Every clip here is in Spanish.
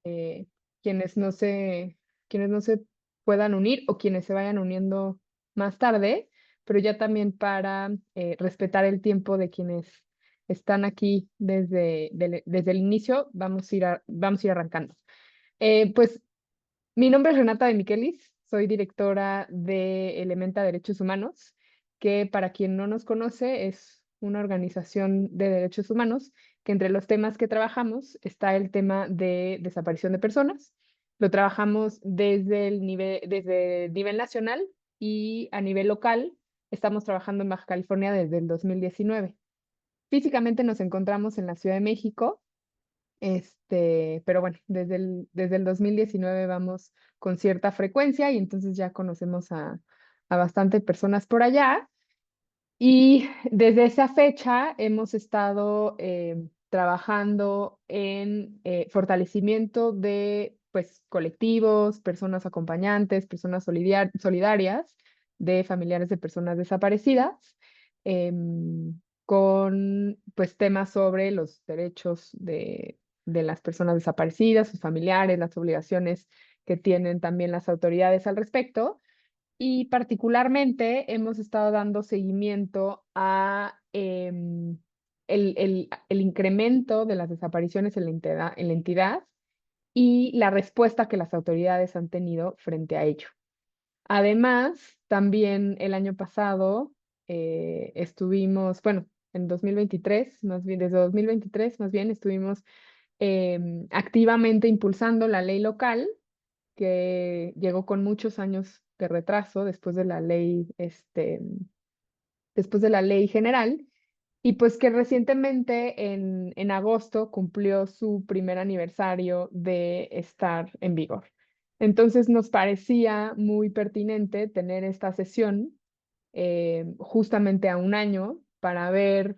eh, quienes no se, quienes no se puedan unir o quienes se vayan uniendo más tarde, pero ya también para respetar el tiempo de quienes están aquí desde el inicio, vamos a ir arrancando. Pues mi nombre es Renata de Michelis, soy directora de Elementa Derechos Humanos, que para quien no nos conoce es una organización de derechos humanos, que entre los temas que trabajamos está el tema de desaparición de personas. Lo trabajamos desde el nivel nacional y a nivel local. Estamos trabajando en Baja California desde el 2019. Físicamente nos encontramos en la Ciudad de México, pero bueno, desde el 2019 vamos con cierta frecuencia y entonces ya conocemos a bastante personas por allá. Y desde esa fecha hemos estado trabajando en fortalecimiento de pues, colectivos, personas acompañantes, personas solidarias de familiares de personas desaparecidas, con pues, temas sobre los derechos de las personas desaparecidas, sus familiares, las obligaciones que tienen también las autoridades al respecto. Y particularmente hemos estado dando seguimiento a el incremento de las desapariciones en la entidad y la respuesta que las autoridades han tenido frente a ello. Además, también el año pasado estuvimos, bueno, en 2023, más bien, desde 2023, más bien, estuvimos activamente impulsando la ley local que llegó con muchos años de retraso después de la ley general, y pues que recientemente en agosto cumplió su primer aniversario de estar en vigor. Entonces nos parecía muy pertinente tener esta sesión justamente a un año para ver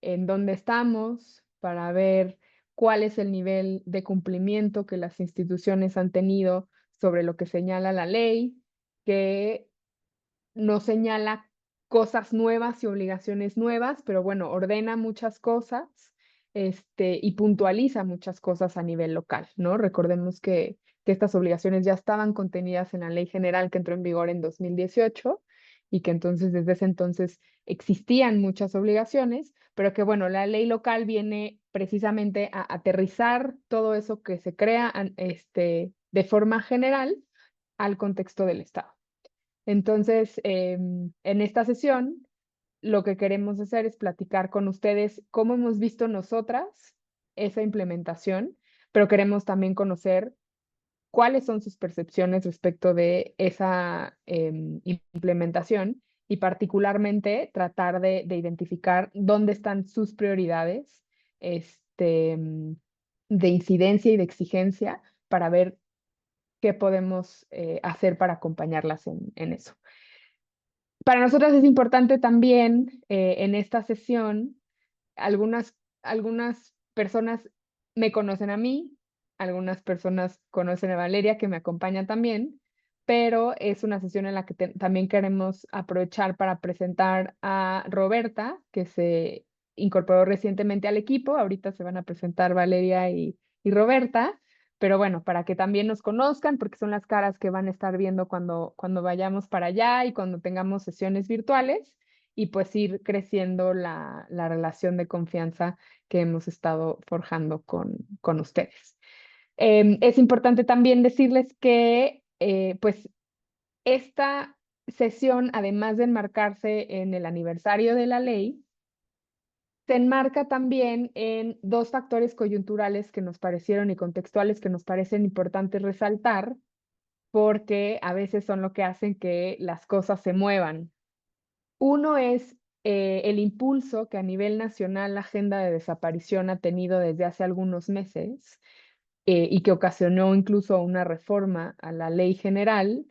en dónde estamos, para ver cuál es el nivel de cumplimiento que las instituciones han tenido sobre lo que señala la ley, que no señala cosas nuevas y obligaciones nuevas, pero bueno, ordena muchas cosas, y puntualiza muchas cosas a nivel local, ¿no? Recordemos que estas obligaciones ya estaban contenidas en la ley general que entró en vigor en 2018 y que entonces desde ese entonces existían muchas obligaciones, pero que bueno, la ley local viene precisamente a aterrizar todo eso que se crea de forma general al contexto del Estado. Entonces, en esta sesión, lo que queremos hacer es platicar con ustedes cómo hemos visto nosotras esa implementación, pero queremos también conocer cuáles son sus percepciones respecto de esa implementación y particularmente tratar de identificar dónde están sus prioridades de incidencia y de exigencia para ver qué podemos hacer para acompañarlas en eso. Para nosotras es importante también en esta sesión, algunas personas me conocen a mí, algunas personas conocen a Valeria, que me acompaña también, pero es una sesión en la que también queremos aprovechar para presentar a Roberta, que se incorporó recientemente al equipo. Ahorita se van a presentar Valeria y Roberta, pero bueno, para que también nos conozcan, porque son las caras que van a estar viendo cuando vayamos para allá y cuando tengamos sesiones virtuales, y pues ir creciendo la relación de confianza que hemos estado forjando con ustedes. Es importante también decirles que pues esta sesión, además de enmarcarse en el aniversario de la ley, se enmarca también en dos factores coyunturales que nos parecieron y contextuales que nos parecen importantes resaltar, porque a veces son lo que hacen que las cosas se muevan. Uno es el impulso que a nivel nacional la agenda de desaparición ha tenido desde hace algunos meses, y que ocasionó incluso una reforma a la ley general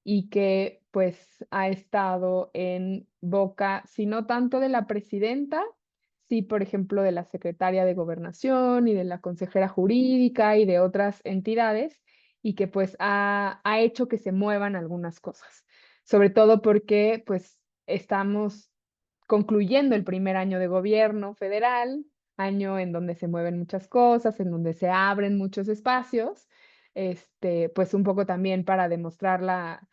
y que pues ha estado en boca, si no tanto de la presidenta, sí, por ejemplo, de la secretaria de Gobernación y de la consejera jurídica y de otras entidades, y que pues ha hecho que se muevan algunas cosas, sobre todo porque pues estamos concluyendo el primer año de gobierno federal, año en donde se mueven muchas cosas, en donde se abren muchos espacios, pues un poco también para demostrar la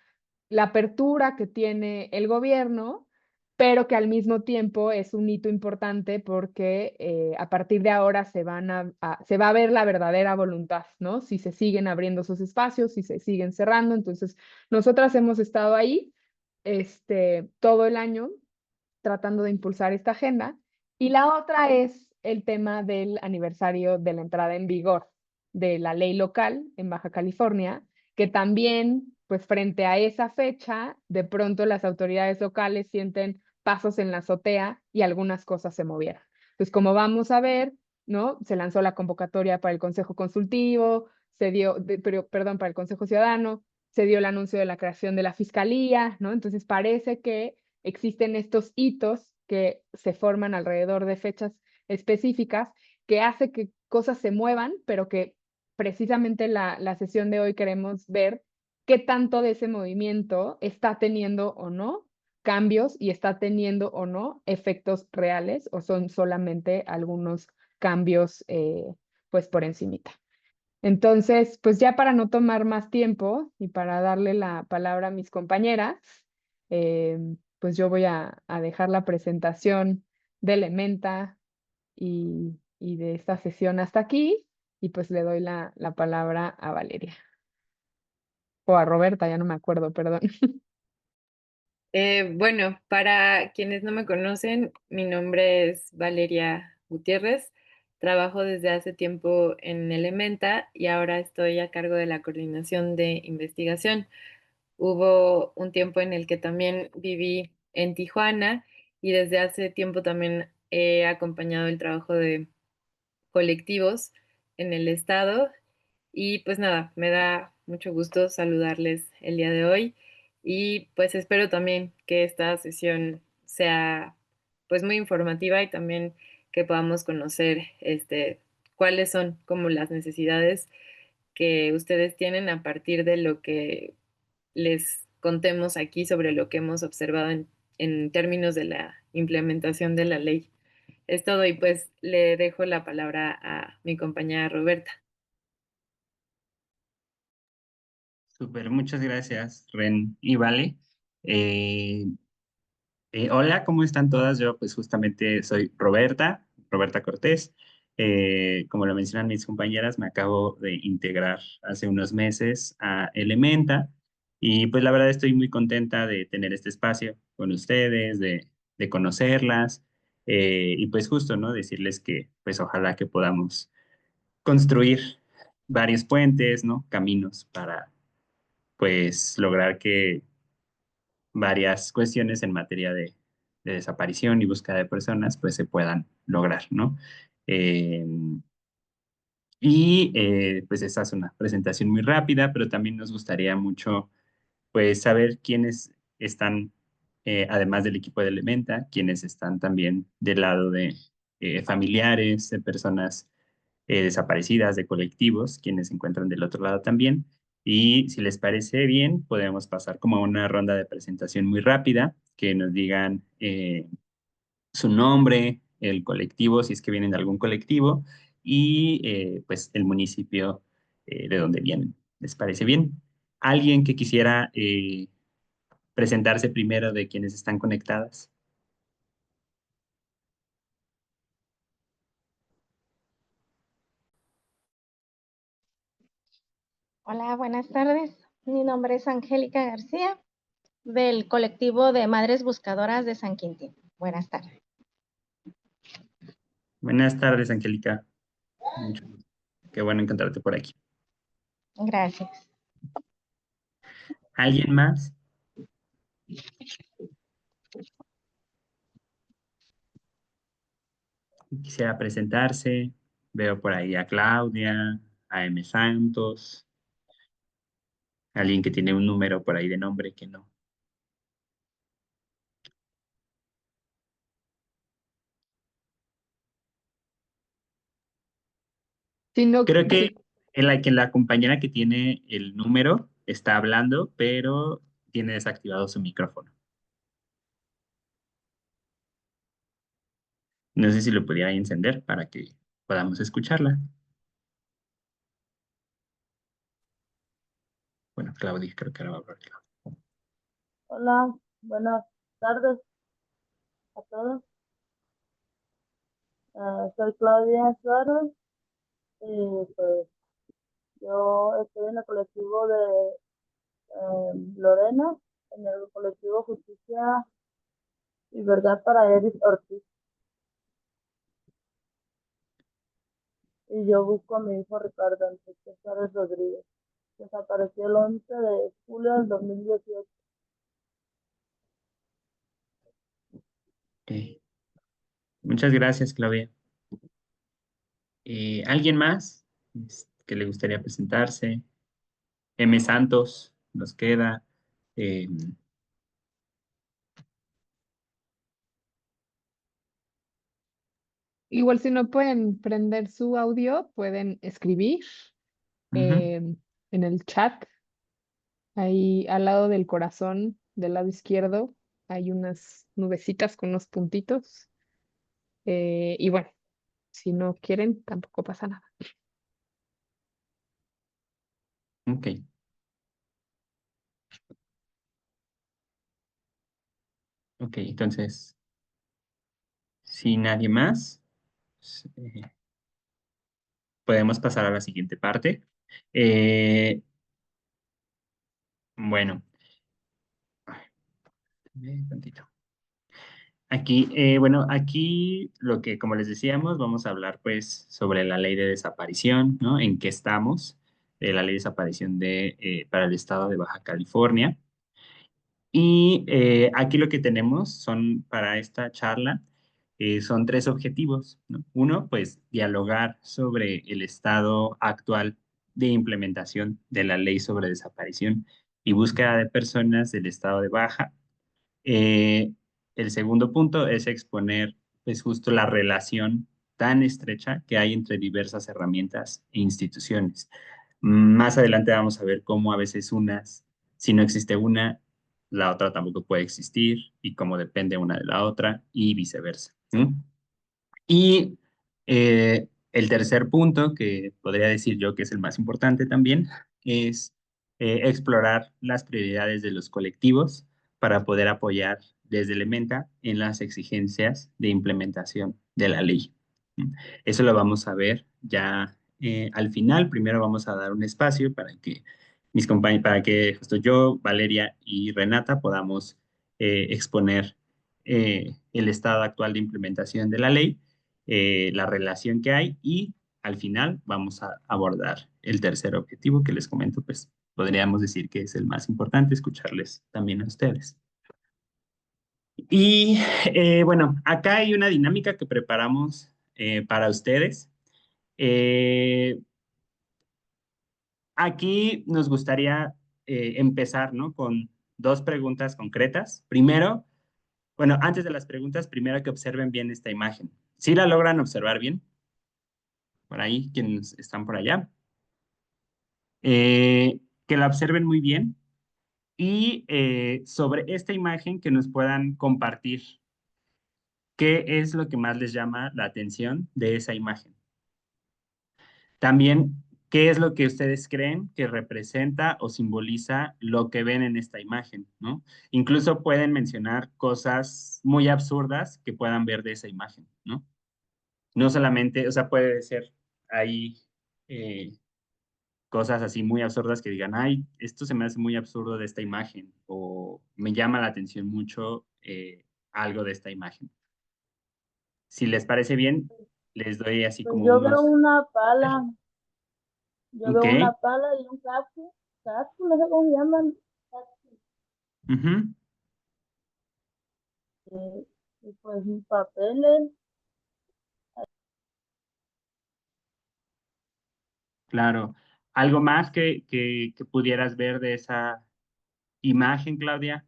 apertura que tiene el gobierno, pero que al mismo tiempo es un hito importante porque a partir de ahora se va a ver la verdadera voluntad, ¿no? Si se siguen abriendo esos espacios, si se siguen cerrando. Entonces, nosotras hemos estado ahí todo el año tratando de impulsar esta agenda. Y la otra es el tema del aniversario de la entrada en vigor de la ley local en Baja California, que también, pues frente a esa fecha, de pronto las autoridades locales sienten pasos en la azotea y algunas cosas se movieron. Entonces, como vamos a ver, ¿no? Se lanzó la convocatoria para el Consejo Consultivo, perdón, para el Consejo Ciudadano, se dio el anuncio de la creación de la Fiscalía, ¿no? Entonces parece que existen estos hitos que se forman alrededor de fechas específicas que hace que cosas se muevan, pero que precisamente la sesión de hoy queremos ver qué tanto de ese movimiento está teniendo o no cambios y está teniendo o no efectos reales o son solamente algunos cambios pues por encimita. Entonces, pues ya para no tomar más tiempo y para darle la palabra a mis compañeras, eh, pues yo voy a dejar la presentación de Elementa y de esta sesión hasta aquí y pues le doy la palabra a Valeria o a Roberta, ya no me acuerdo, perdón. Bueno, para quienes no me conocen, mi nombre es Valeria Gutiérrez. Trabajo desde hace tiempo en Elementa y ahora estoy a cargo de la coordinación de investigación. Hubo un tiempo en el que también viví en Tijuana y desde hace tiempo también he acompañado el trabajo de colectivos en el estado. Y pues nada, me da mucho gusto saludarles el día de hoy y pues espero también que esta sesión sea pues muy informativa y también que podamos conocer cuáles son como las necesidades que ustedes tienen a partir de lo que les contemos aquí sobre lo que hemos observado en términos de la implementación de la ley. Es todo y pues le dejo la palabra a mi compañera Roberta. Súper, muchas gracias, Ren y Vale. Eh, Hola, ¿cómo están todas? Yo pues justamente soy Roberta Cortés. Como lo mencionan mis compañeras, me acabo de integrar hace unos meses a Elementa y pues la verdad estoy muy contenta de tener este espacio con ustedes, de conocerlas y pues justo, ¿no? Decirles que pues ojalá que podamos construir varios puentes, ¿no? Caminos para pues lograr que varias cuestiones en materia de desaparición y búsqueda de personas pues se puedan lograr, ¿no? Eh, pues esa es una presentación muy rápida, pero también nos gustaría mucho pues saber quiénes están, además del equipo de Elementa, quiénes están también del lado de familiares, de personas desaparecidas, de colectivos, quienes se encuentran del otro lado también. Y si les parece bien, podemos pasar como a una ronda de presentación muy rápida, que nos digan su nombre, el colectivo, si es que vienen de algún colectivo, y pues el municipio de donde vienen. ¿Les parece bien? ¿Alguien que quisiera presentarse primero de quienes están conectadas? Hola, buenas tardes. Mi nombre es Angélica García, del colectivo de Madres Buscadoras de San Quintín. Buenas tardes. Buenas tardes, Angélica. Mucho gusto. Qué bueno encontrarte por aquí. Gracias. ¿Alguien más? Quisiera presentarse. Veo por ahí a Claudia, a M. Santos, alguien que tiene un número por ahí de nombre que no. Si no, Creo que si la compañera que tiene el número está hablando, pero tiene desactivado su micrófono. No sé si lo pudiera encender para que podamos escucharla. bueno, Claudia, creo que ahora va a hablar Claudia. Hola, buenas tardes a todos. Soy Claudia Suárez y pues yo estoy en el colectivo de Lorena, en el colectivo Justicia y Verdad para Eris Ortiz. Y yo busco a mi hijo Ricardo Enrique Suárez Rodríguez. Desapareció el 11 de julio del 2018. Ok. Muchas gracias, Claudia. ¿Alguien más que le gustaría presentarse? M. Santos, nos queda. Eh, Igual si no pueden prender su audio, pueden escribir ujú. en el chat. Ahí al lado del corazón, del lado izquierdo, hay unas nubecitas con unos puntitos. Y bueno, si no quieren, tampoco pasa nada. Ok, ok, entonces, si nadie más, pues, podemos pasar a la siguiente parte. Eh, bueno, tantito. Aquí, bueno, aquí lo que, como les decíamos, vamos a hablar pues sobre la ley de desaparición, ¿no? En qué estamos, la ley de desaparición para el estado de Baja California. Y aquí lo que tenemos son para esta charla, son tres objetivos, ¿no? Uno, pues dialogar sobre el estado actual de implementación de la ley sobre desaparición y búsqueda de personas del estado de Baja. eh, el segundo punto es exponer, pues, justo la relación tan estrecha que hay entre diversas herramientas e instituciones. Más adelante vamos a ver cómo a veces unas, si no existe una, la otra tampoco puede existir y cómo depende una de la otra y viceversa. ¿No? Y el tercer punto, que podría decir yo que es el más importante también, es explorar las prioridades de los colectivos para poder apoyar desde Elementa en las exigencias de implementación de la ley. ¿Mm? Eso lo vamos a ver ya al final. Primero vamos a dar un espacio para que mis compañeros, para que justo yo, Valeria y Renata podamos exponer el estado actual de implementación de la ley, la relación que hay y al final vamos a abordar el tercer objetivo que les comento, pues podríamos decir que es el más importante, escucharles también a ustedes. Y bueno, acá hay una dinámica que preparamos para ustedes. Eh, Aquí nos gustaría empezar, ¿no? Con dos preguntas concretas. Primero, bueno, antes de las preguntas, primero que observen bien esta imagen. ¿Sí la logran observar bien? Por ahí, quienes están por allá. Que la observen muy bien y sobre esta imagen que nos puedan compartir qué es lo que más les llama la atención de esa imagen. También, ¿qué es lo que ustedes creen que representa o simboliza lo que ven en esta imagen, ¿no? Incluso pueden mencionar cosas muy absurdas que puedan ver de esa imagen, ¿no? No solamente, o sea, puede ser ahí cosas así muy absurdas que digan, ay, esto se me hace muy absurdo de esta imagen o me llama la atención mucho algo de esta imagen. Si les parece bien, les doy así Pues como yo veo unos... una pala, yo Ok. veo una pala y un casco, no sé cómo se llaman. Ujú. Y pues mis papeles. Claro. ¿Algo más que pudieras ver de esa imagen, Claudia?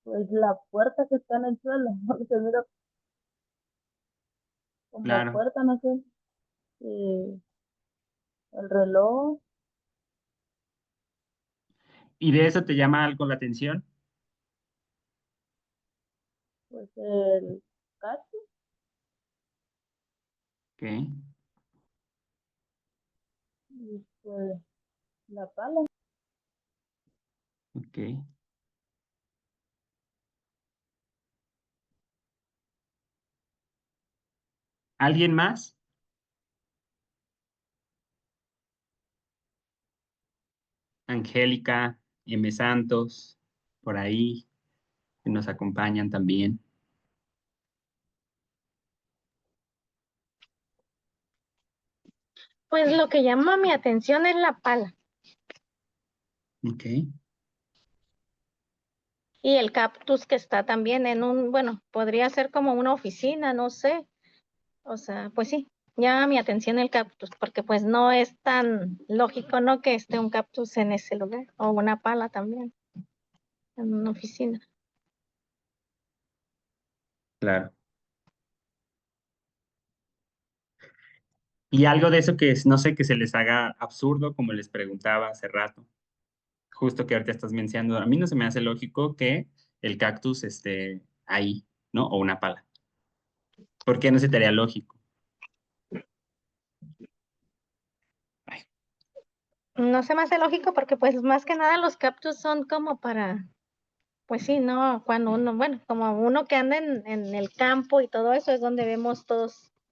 Pues la puerta que está en el suelo, se mira como Claro. puerta, no sé. Y el reloj, ¿Y de eso te llama algo la atención? pues el casco, Ok. Pues la pala. Ok. ¿Alguien más? Angélica, M. Santos, por ahí, que nos acompañan también. Pues lo que llama mi atención es la pala Ok, y el cactus que está también en bueno, podría ser como una oficina, no sé. O sea, pues sí, llama mi atención el cactus, porque pues no es tan lógico, ¿no? Que esté un cactus en ese lugar, o una pala también, en una oficina. claro. Y algo de eso que no sé, que se les haga absurdo, como les preguntaba hace rato, justo que ahorita estás mencionando, a mí no se me hace lógico que el cactus esté ahí, ¿no? O una pala. ¿Por qué no se te haría lógico? Ay, No se me hace lógico porque pues más que nada los cactus son como para, pues sí, ¿no? Cuando uno, bueno, como uno que anda en el campo y todo eso es donde vemos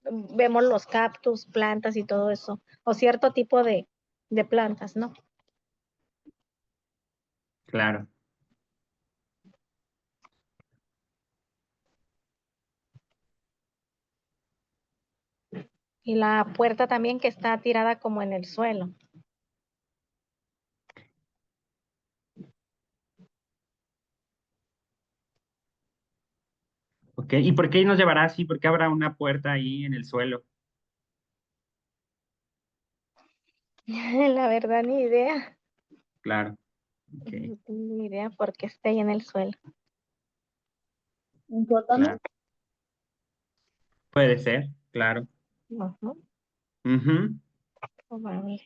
vemos los cactus, plantas y todo eso, o cierto tipo de plantas, ¿no? claro. Y la puerta también que está tirada como en el suelo. Ok, ¿y por qué nos llevará así? ¿Por qué habrá una puerta ahí en el suelo? La verdad, ni idea. Claro. Ok, No tengo ni idea por qué está ahí en el suelo. Un sótano. claro. Puede ser, claro. Ujú, Ujú. probable.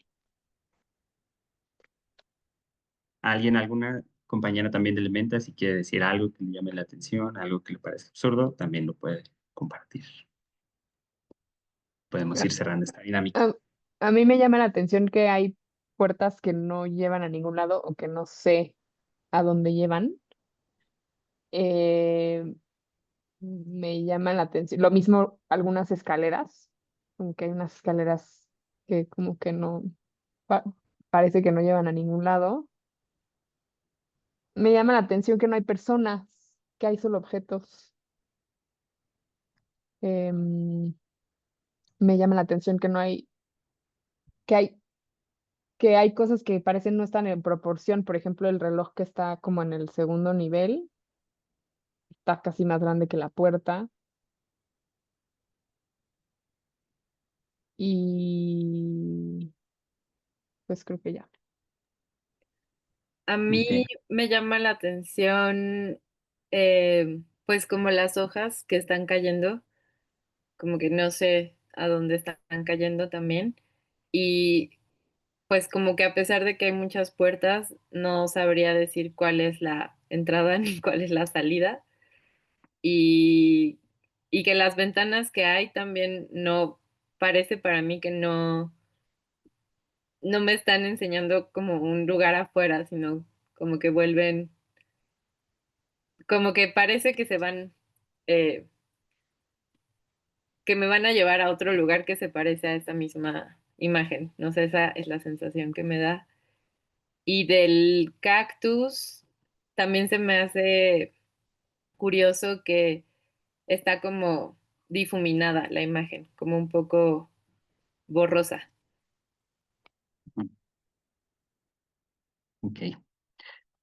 Alguien, alguna compañera también de Elementa, si quiere decir algo que le llame la atención, algo que le parezca absurdo, también lo puede compartir. Podemos ir cerrando esta dinámica. A, a mí me llama la atención que hay puertas que no llevan a ningún lado o que no sé a dónde llevan. Eh, Me llama la atención. Lo mismo algunas escaleras, aunque hay unas escaleras que como que no, pa- parece que no llevan a ningún lado. Me llama la atención que no hay personas, que hay solo objetos. Em, Me llama la atención que no hay, que hay, que hay cosas que parecen no están en proporción. Por ejemplo, el reloj que está como en el segundo nivel, está casi más grande que la puerta. Y pues creo que ya. A mí Ok. me llama la atención, pues como las hojas que están cayendo, como que no sé a dónde están cayendo también. Y pues como que a pesar de que hay muchas puertas, no sabría decir cuál es la entrada ni cuál es la salida. Y, y que las ventanas que hay también no, parece para mí que no me están enseñando como un lugar afuera, sino como que vuelven, como que parece que se van, eh, que me van a llevar a otro lugar que se parece a esa misma imagen. No sé, esa es la sensación que me da. Y del cactus, también se me hace curioso que está como difuminada la imagen, como un poco borrosa. Ok.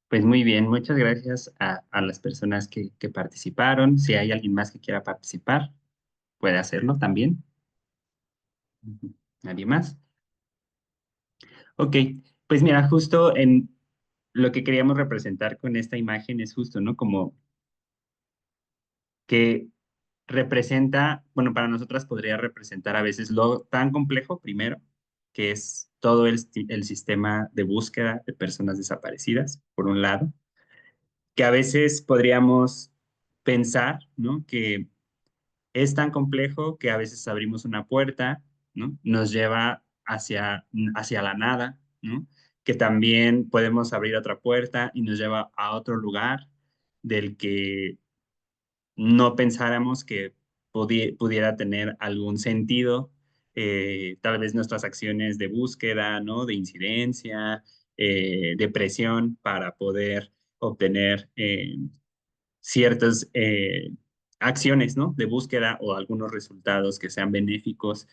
Pues muy bien, muchas gracias a las personas que participaron. Si hay alguien más que quiera participar, puede hacerlo también. Ujú. ¿Nadie más? Ok, pues mira, justo en lo que queríamos representar con esta imagen es justo, ¿no? Como que representa, bueno, para nosotras podría representar a veces lo tan complejo, primero, que es todo el sistema de búsqueda de personas desaparecidas, por un lado, que a veces podríamos pensar, ¿no? Que es tan complejo que a veces abrimos una puerta, ¿no? Nos lleva hacia la nada, ¿no? Que también podemos abrir otra puerta y nos lleva a otro lugar del que no pensáramos que pudiera tener algún sentido, tal vez nuestras acciones de búsqueda, ¿no? De incidencia, de presión para poder obtener ciertas acciones, ¿no? De búsqueda o algunos resultados que sean benéficos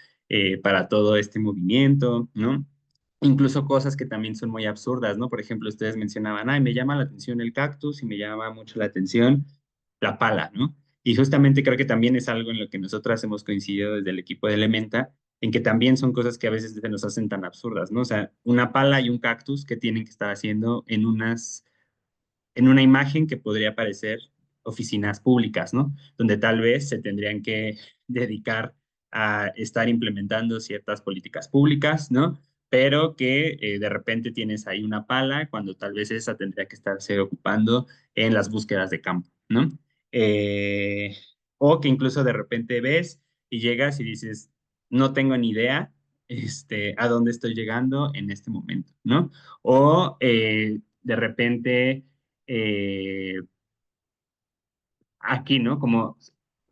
para todo este movimiento, ¿no? Incluso cosas que también son muy absurdas, ¿no? Por ejemplo, ustedes mencionaban, ay, me llama la atención el cactus y me llama mucho la atención la pala, ¿no? Y justamente creo que también es algo en lo que nosotras hemos coincidido desde el equipo de Elementa, en que también son cosas que a veces se nos hacen tan absurdas, ¿no? O sea, una pala y un cactus que tienen que estar haciendo en una imagen que podría parecer oficinas públicas, ¿no? Donde tal vez se tendrían que dedicar a estar implementando ciertas políticas públicas, ¿no? Pero que de repente tienes ahí una pala cuando tal vez esa tendría que estarse ocupando en las búsquedas de campo, ¿no? Eh, o que incluso de repente ves y llegas y dices, no tengo ni idea a dónde estoy llegando en este momento, ¿no? O de repente eh, aquí, ¿no? Como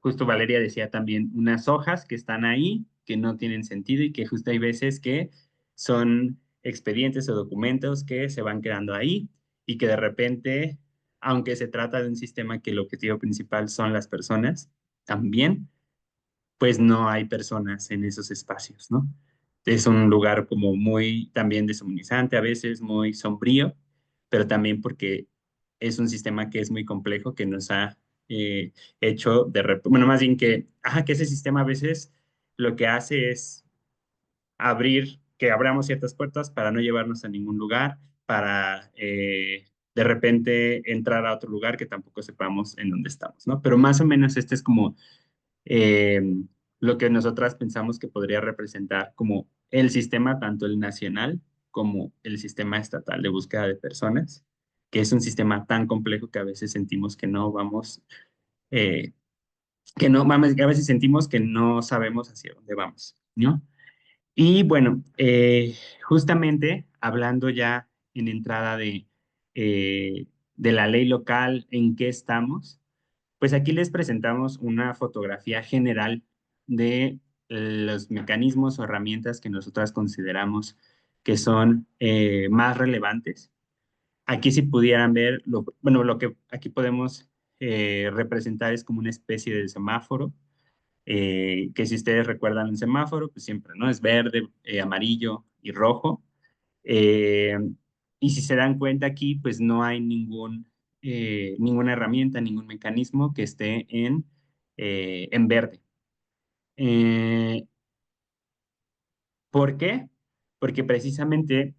justo Valeria decía también, unas hojas que están ahí, que no tienen sentido y que justo hay veces que son expedientes o documentos que se van quedando ahí y que de repente, aunque se trata de un sistema que el objetivo principal son las personas, también pues no hay personas en esos espacios, ¿no? Es un lugar como muy también deshumanizante, a veces muy sombrío, pero también porque es un sistema que es muy complejo, que nos ha hecho bueno, más bien que ese sistema a veces lo que hace es que abramos ciertas puertas para no llevarnos a ningún lugar, para de repente entrar a otro lugar que tampoco sepamos en dónde estamos, ¿no? Pero más o menos este es como eh, lo que nosotras pensamos que podría representar como el sistema, tanto el nacional como el sistema estatal de búsqueda de personas, que es un sistema tan complejo que a veces sentimos que no vamos, que no vamos, que a veces sentimos que no sabemos hacia dónde vamos, ¿no? Y bueno, justamente hablando ya en entrada de la ley local, en qué estamos, pues aquí les presentamos una fotografía general de los mecanismos o herramientas que nosotras consideramos que son más relevantes. Aquí si pudieran ver, bueno, lo que aquí podemos representar es como una especie de semáforo, que si ustedes recuerdan un semáforo, pues siempre, ¿no? Es verde, amarillo y rojo. Eh, y si se dan cuenta aquí, pues no hay ninguna herramienta, ningún mecanismo que esté en verde. Eh, ¿Por qué? Porque precisamente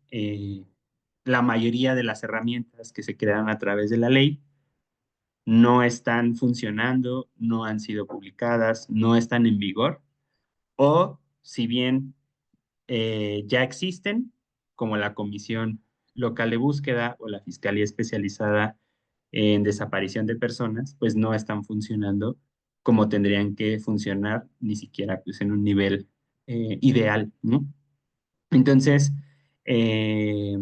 la mayoría de las herramientas que se crearon a través de la ley no están funcionando, no han sido publicadas, no están en vigor, o si bien ya existen, como la Comisión Local de Búsqueda o la Fiscalía Especializada en Desaparición de Personas, pues no están funcionando como tendrían que funcionar, ni siquiera pues, en un nivel ideal, ¿no? Entonces, eh,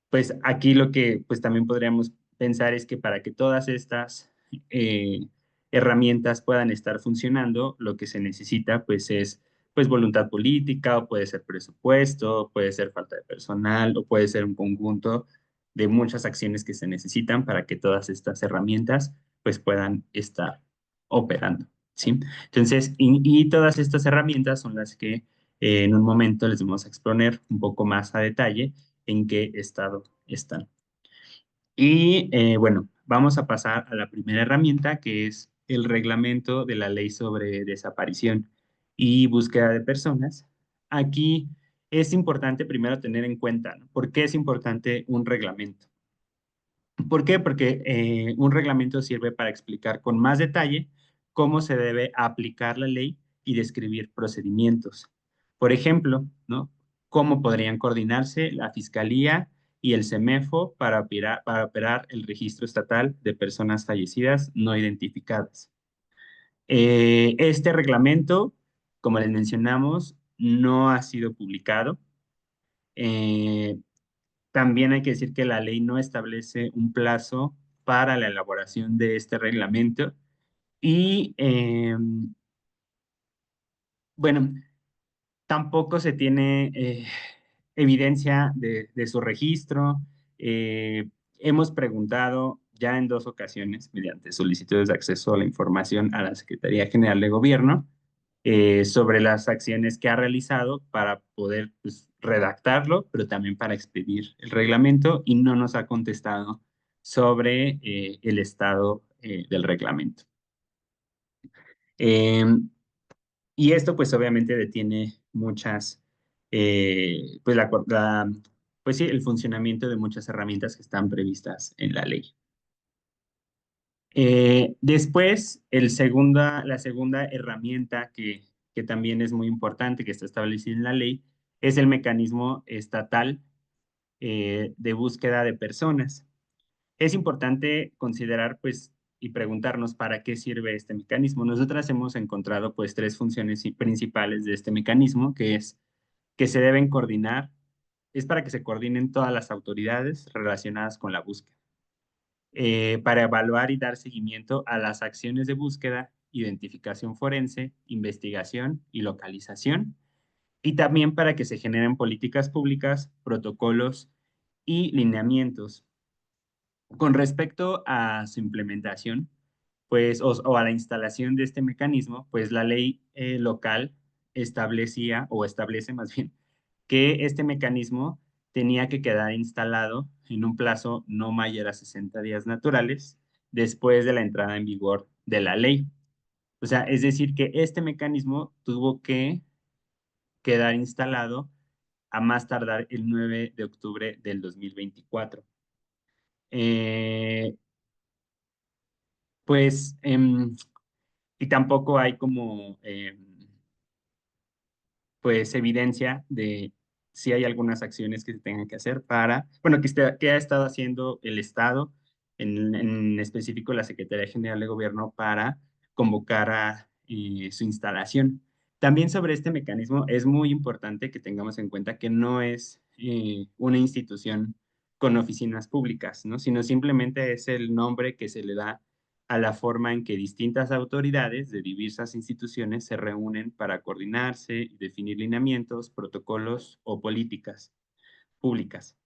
pues aquí lo que pues también podríamos pensar es que para que todas estas eh, herramientas puedan estar funcionando, lo que se necesita pues es pues voluntad política o puede ser presupuesto, puede ser falta de personal o puede ser un conjunto de muchas acciones que se necesitan para que todas estas herramientas pues puedan estar operando, ¿sí? Entonces, y todas estas herramientas son las que en un momento les vamos a exponer un poco más a detalle en qué estado están. Y bueno, vamos a pasar a la primera herramienta, que es el reglamento de la ley sobre desaparición y búsqueda de personas. Aquí es importante primero tener en cuenta, ¿no? ¿Por qué es importante un reglamento? ¿Por qué? Porque un reglamento sirve para explicar con más detalle cómo se debe aplicar la ley y describir procedimientos. Por ejemplo, ¿no? ¿Cómo podrían coordinarse la Fiscalía y el CEMEFO para operar el registro estatal de personas fallecidas no identificadas? Este reglamento, como les mencionamos, no ha sido publicado. También hay que decir que la ley no establece un plazo para la elaboración de este reglamento y, bueno, tampoco se tiene evidencia de su registro. Hemos preguntado ya en 2 ocasiones, mediante solicitudes de acceso a la información a la Secretaría General de Gobierno, sobre las acciones que ha realizado para poder, pues, redactarlo, pero también para expedir el reglamento, y no nos ha contestado sobre el estado del reglamento. Y esto pues obviamente detiene muchas, pues, pues sí, el funcionamiento de muchas herramientas que están previstas en la ley. Después, la segunda herramienta que también es muy importante, que está establecida en la ley, es el mecanismo estatal de búsqueda de personas. Es importante considerar, pues, y preguntarnos para qué sirve este mecanismo. Nosotras hemos encontrado, pues, 3 funciones principales de este mecanismo, que es que se deben coordinar, es para que se coordinen todas las autoridades relacionadas con la búsqueda, para evaluar y dar seguimiento a las acciones de búsqueda, identificación forense, investigación y localización, y también para que se generen políticas públicas, protocolos y lineamientos. Con respecto a su implementación, pues, o a la instalación de este mecanismo, pues la ley local establecía, o establece más bien, que este mecanismo tenía que quedar instalado en un plazo no mayor a 60 días naturales después de la entrada en vigor de la ley. O sea, es decir, que este mecanismo tuvo que quedar instalado a más tardar el 9 de octubre del 2024. Eh, pues, y tampoco hay como, pues, evidencia de si hay algunas acciones que se tengan que hacer para, bueno, que ha estado haciendo el Estado, en específico la Secretaría General de Gobierno, para convocar a su instalación. También sobre este mecanismo es muy importante que tengamos en cuenta que no es una institución con oficinas públicas, ¿no? Sino simplemente es el nombre que se le da a la forma en que distintas autoridades de diversas instituciones se reúnen para coordinarse y definir lineamientos, protocolos o políticas públicas.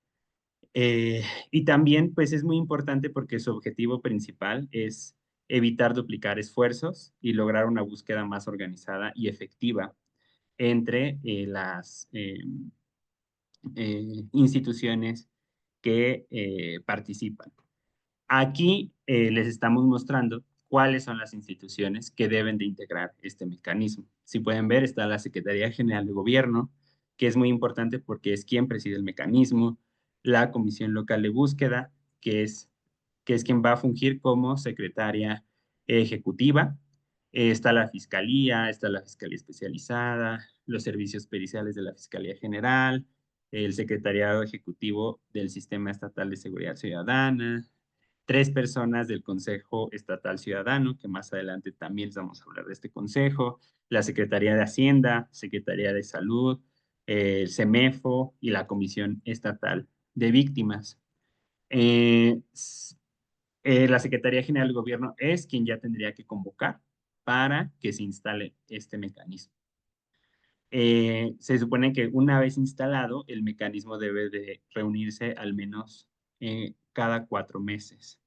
Y también, pues, es muy importante porque su objetivo principal es evitar duplicar esfuerzos y lograr una búsqueda más organizada y efectiva entre las instituciones que participan. Aquí les estamos mostrando cuáles son las instituciones que deben de integrar este mecanismo. Si pueden ver, está la Secretaría General de Gobierno, que es muy importante porque es quien preside el mecanismo, la Comisión Local de Búsqueda, que es quien va a fungir como secretaria ejecutiva. Está la Fiscalía Especializada, los servicios periciales de la Fiscalía General, el Secretariado Ejecutivo del Sistema Estatal de Seguridad Ciudadana, 3 personas del Consejo Estatal Ciudadano, que más adelante también les vamos a hablar de este consejo, la Secretaría de Hacienda, Secretaría de Salud, el CEMEFO y la Comisión Estatal de Víctimas. La Secretaría General del Gobierno es quien ya tendría que convocar para que se instale este mecanismo. Se supone que una vez instalado, el mecanismo debe de reunirse al menos cada 4 meses.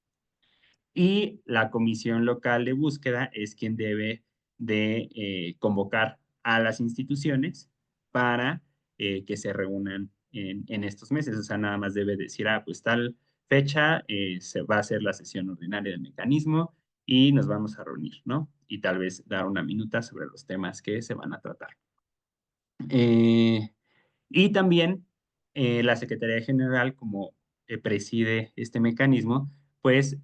Y la comisión local de búsqueda es quien debe de convocar a las instituciones para que se reúnan en estos meses. O sea, nada más debe decir, pues tal fecha se va a hacer la sesión ordinaria del mecanismo y nos vamos a reunir, ¿no? Y tal vez dar una minuta sobre los temas que se van a tratar. Y también la Secretaría General, como preside este mecanismo, pues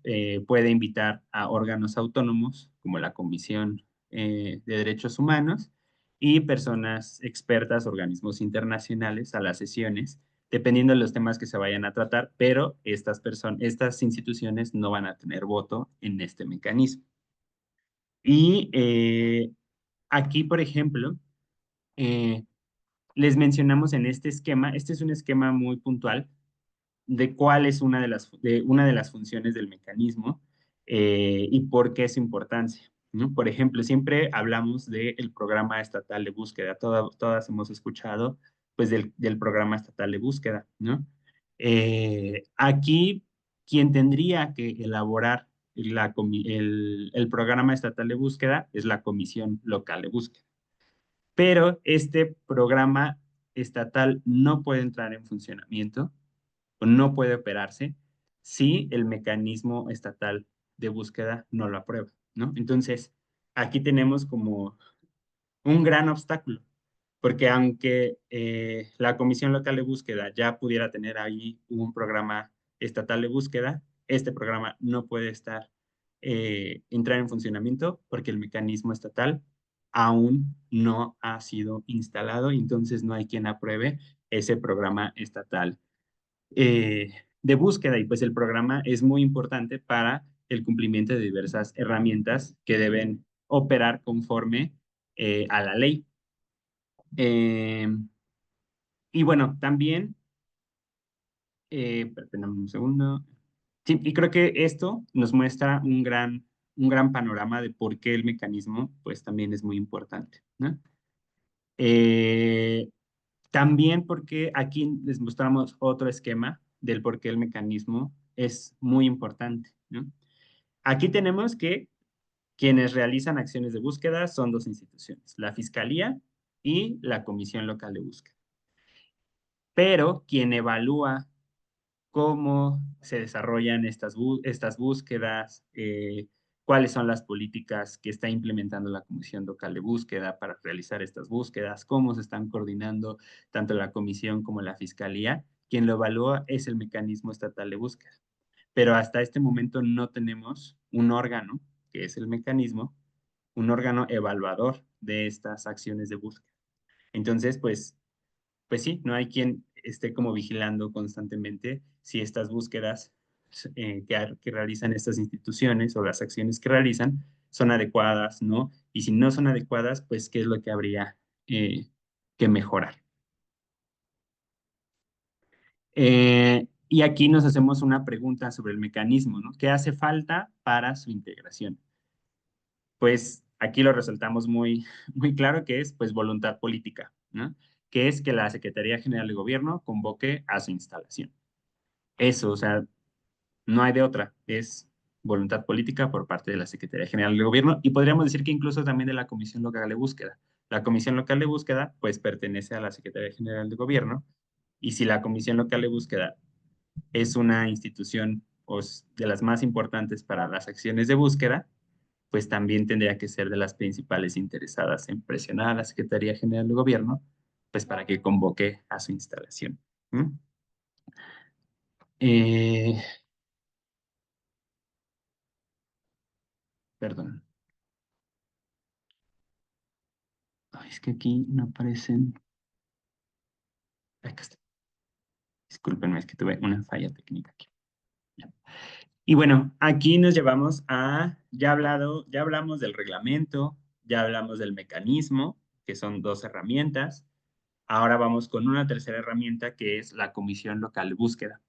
puede invitar a órganos autónomos como la Comisión de Derechos Humanos y personas expertas, organismos internacionales a las sesiones, dependiendo de los temas que se vayan a tratar, pero estas instituciones no van a tener voto en este mecanismo. Y aquí, por ejemplo, les mencionamos en este esquema, este es un esquema muy puntual de cuál es una de las funciones del mecanismo y por qué es su importancia, ¿no? Por ejemplo, siempre hablamos del programa estatal de búsqueda, todas hemos escuchado pues del programa estatal de búsqueda, ¿no? Aquí, quien tendría que elaborar el programa estatal de búsqueda es la Comisión Local de Búsqueda. Pero este programa estatal no puede entrar en funcionamiento o no puede operarse si el mecanismo estatal de búsqueda no lo aprueba, ¿no? Entonces, aquí tenemos como un gran obstáculo, porque aunque la Comisión Local de Búsqueda ya pudiera tener ahí un programa estatal de búsqueda, este programa no puede entrar en funcionamiento porque el mecanismo estatal aún no ha sido instalado y entonces no hay quien apruebe ese programa estatal de búsqueda y pues el programa es muy importante para el cumplimiento de diversas herramientas que deben operar conforme a la ley. Eh, y bueno, también, perdóname un segundo. Sí, y creo que esto nos muestra un gran panorama de por qué el mecanismo pues también es muy importante, ¿no? Eh, También porque aquí les mostramos otro esquema del por qué el mecanismo es muy importante, ¿no? Aquí tenemos que quienes realizan acciones de búsqueda son dos instituciones, la Fiscalía y la Comisión Local de Búsqueda. Pero quien evalúa cómo se desarrollan estas búsquedas, cuáles son las políticas que está implementando la Comisión Local de Búsqueda para realizar estas búsquedas, cómo se están coordinando tanto la Comisión como la Fiscalía. Quien lo evalúa es el mecanismo estatal de búsqueda. Pero hasta este momento no tenemos un órgano, que es el mecanismo, un órgano evaluador de estas acciones de búsqueda. Entonces, pues sí, no hay quien esté como vigilando constantemente si estas búsquedas que realizan estas instituciones o las acciones que realizan son adecuadas, ¿no? Y si no son adecuadas, pues qué es lo que habría que mejorar. Y aquí nos hacemos una pregunta sobre el mecanismo, ¿no? ¿Qué hace falta para su integración? Pues aquí lo resaltamos muy claro que es pues voluntad política, ¿no? Que es que la Secretaría General de Gobierno convoque a su instalación. Eso, o sea, no hay de otra, es voluntad política por parte de la Secretaría General de Gobierno y podríamos decir que incluso también de la Comisión Local de Búsqueda. La Comisión Local de Búsqueda pues pertenece a la Secretaría General de Gobierno y si la Comisión Local de Búsqueda es una institución pues, de las más importantes para las acciones de búsqueda, pues también tendría que ser de las principales interesadas en presionar a la Secretaría General de Gobierno, pues para que convoque a su instalación. ¿Mm? Eh, Perdón. Ay, es que aquí no aparecen. Acá está. Discúlpenme, es que tuve una falla técnica aquí. Ya. Y bueno, aquí nos llevamos ya hablamos del reglamento, ya hablamos del mecanismo, que son dos herramientas. Ahora vamos con una tercera herramienta que es la Comisión Local de Búsqueda.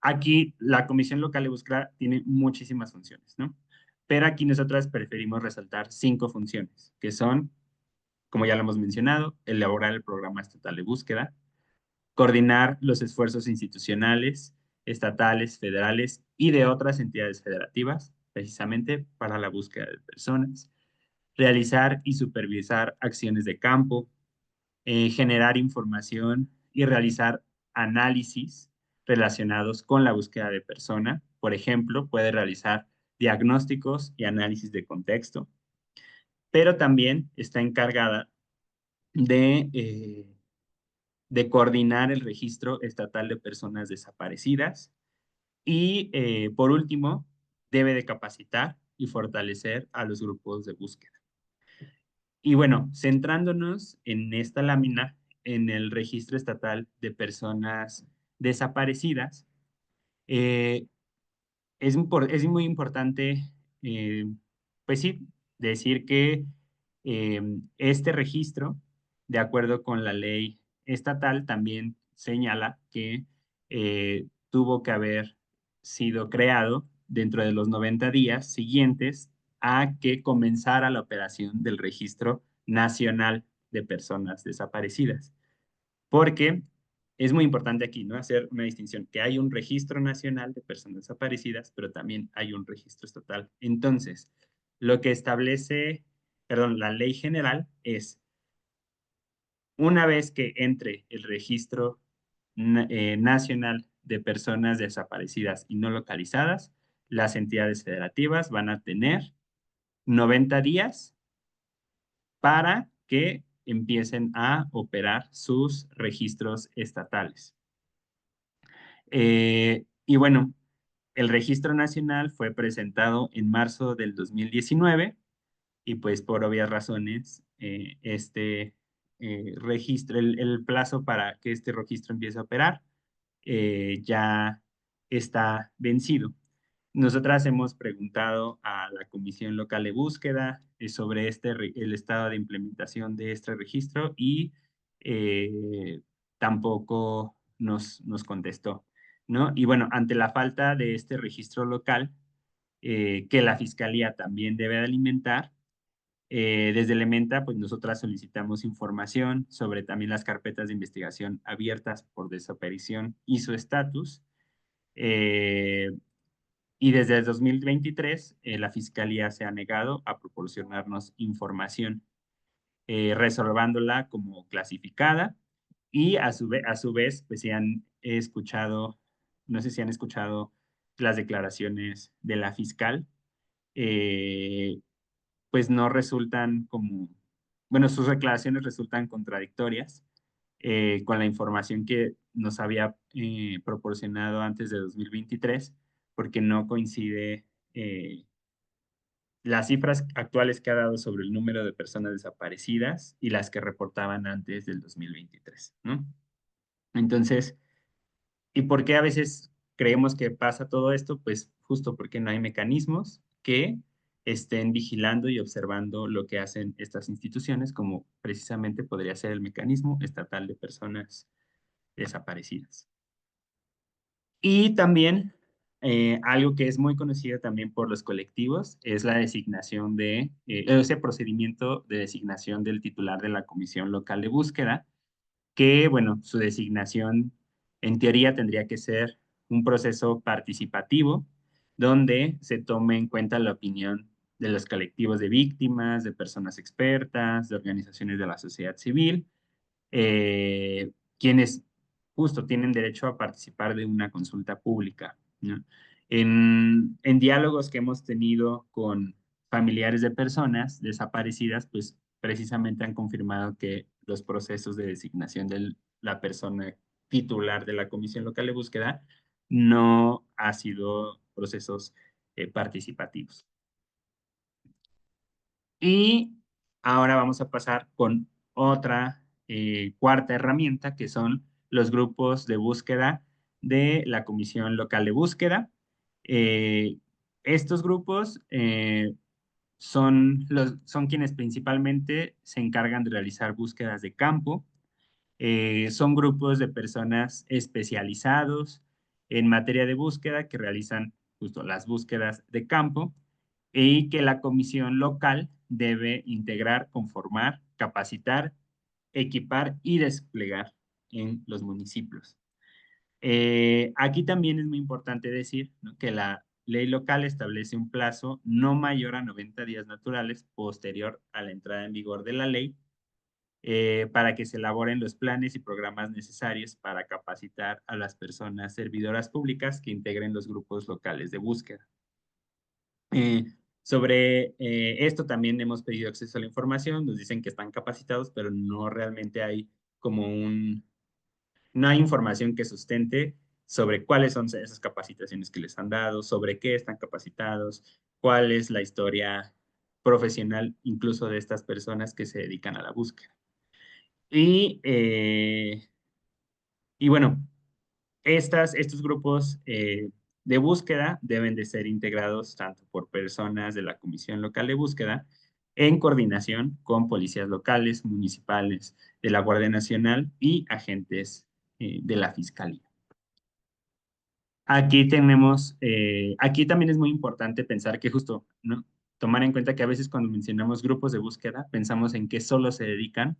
Aquí la Comisión Local de Búsqueda tiene muchísimas funciones, ¿no? Pero aquí nosotras preferimos resaltar 5 funciones, que son, como ya lo hemos mencionado, elaborar el programa estatal de búsqueda, coordinar los esfuerzos institucionales, estatales, federales y de otras entidades federativas, precisamente para la búsqueda de personas, realizar y supervisar acciones de campo, generar información y realizar análisis relacionados con la búsqueda de persona. Por ejemplo, puede realizar diagnósticos y análisis de contexto, pero también está encargada de coordinar el registro estatal de personas desaparecidas y, por último, debe de capacitar y fortalecer a los grupos de búsqueda. Y bueno, centrándonos en esta lámina, en el registro estatal de personas desaparecidas, eh, es muy importante, pues sí, decir que este registro de acuerdo con la ley estatal, también señala que tuvo que haber sido creado dentro de los 90 días siguientes a que comenzara la operación del Registro Nacional de Personas Desaparecidas. Porque es muy importante aquí, ¿no? Hacer una distinción, que hay un registro nacional de personas desaparecidas, pero también hay un registro estatal. Entonces, lo que establece, perdón, la ley general es, una vez que entre el registro nacional de personas desaparecidas y no localizadas, las entidades federativas van a tener 90 días para que empiecen a operar sus registros estatales. Y bueno, el registro nacional fue presentado en marzo del 2019 y pues por obvias razones este registro, el plazo para que este registro empiece a operar ya está vencido. Nosotras hemos preguntado a la Comisión Local de Búsqueda sobre el estado de implementación de este registro y tampoco nos contestó, ¿no? Y bueno, ante la falta de este registro local, que la Fiscalía también debe de alimentar, desde Elementa, pues nosotras solicitamos información sobre también las carpetas de investigación abiertas por desaparición y su estatus. Y desde el 2023, la Fiscalía se ha negado a proporcionarnos información, reservándola como clasificada. Y a su vez, pues si han escuchado, no sé si han escuchado las declaraciones de la fiscal, eh, pues no resultan como, bueno, sus declaraciones resultan contradictorias con la información que nos había proporcionado antes de 2023, porque no coincide las cifras actuales que ha dado sobre el número de personas desaparecidas y las que reportaban antes del 2023, ¿no? Entonces, ¿y por qué a veces creemos que pasa todo esto? Pues justo porque no hay mecanismos que estén vigilando y observando lo que hacen estas instituciones, como precisamente podría ser el mecanismo estatal de personas desaparecidas. Y también algo que es muy conocido también por los colectivos es la designación ese procedimiento de designación del titular de la Comisión Local de Búsqueda, que, bueno, su designación en teoría tendría que ser un proceso participativo donde se tome en cuenta la opinión de los colectivos de víctimas, de personas expertas, de organizaciones de la sociedad civil, quienes justo tienen derecho a participar de una consulta pública, ¿no? En diálogos que hemos tenido con familiares de personas desaparecidas, pues precisamente han confirmado que los procesos de designación de la persona titular de la Comisión Local de Búsqueda no ha sido procesos participativos. Y ahora vamos a pasar con otra cuarta herramienta, que son los grupos de búsqueda de la Comisión Local de Búsqueda. Eh, Estos grupos son quienes principalmente se encargan de realizar búsquedas de campo. Son grupos de personas especializados en materia de búsqueda que realizan justo las búsquedas de campo y que la comisión local debe integrar, conformar, capacitar, equipar y desplegar en los municipios. Aquí también es muy importante decir, ¿no?, que la ley local establece un plazo no mayor a 90 días naturales posterior a la entrada en vigor de la ley para que se elaboren los planes y programas necesarios para capacitar a las personas servidoras públicas que integren los grupos locales de búsqueda. Eh, Sobre esto también hemos pedido acceso a la información, nos dicen que están capacitados, pero no realmente hay como no hay información que sustente sobre cuáles son esas capacitaciones que les han dado, sobre qué están capacitados, cuál es la historia profesional incluso de estas personas que se dedican a la búsqueda. Y bueno, estos grupos de búsqueda deben de ser integrados tanto por personas de la Comisión Local de Búsqueda en coordinación con policías locales, municipales, de la Guardia Nacional y agentes de la Fiscalía. Aquí tenemos, aquí también es muy importante pensar que justo, ¿no? Tomar en cuenta que a veces cuando mencionamos grupos de búsqueda, pensamos en que solo se dedican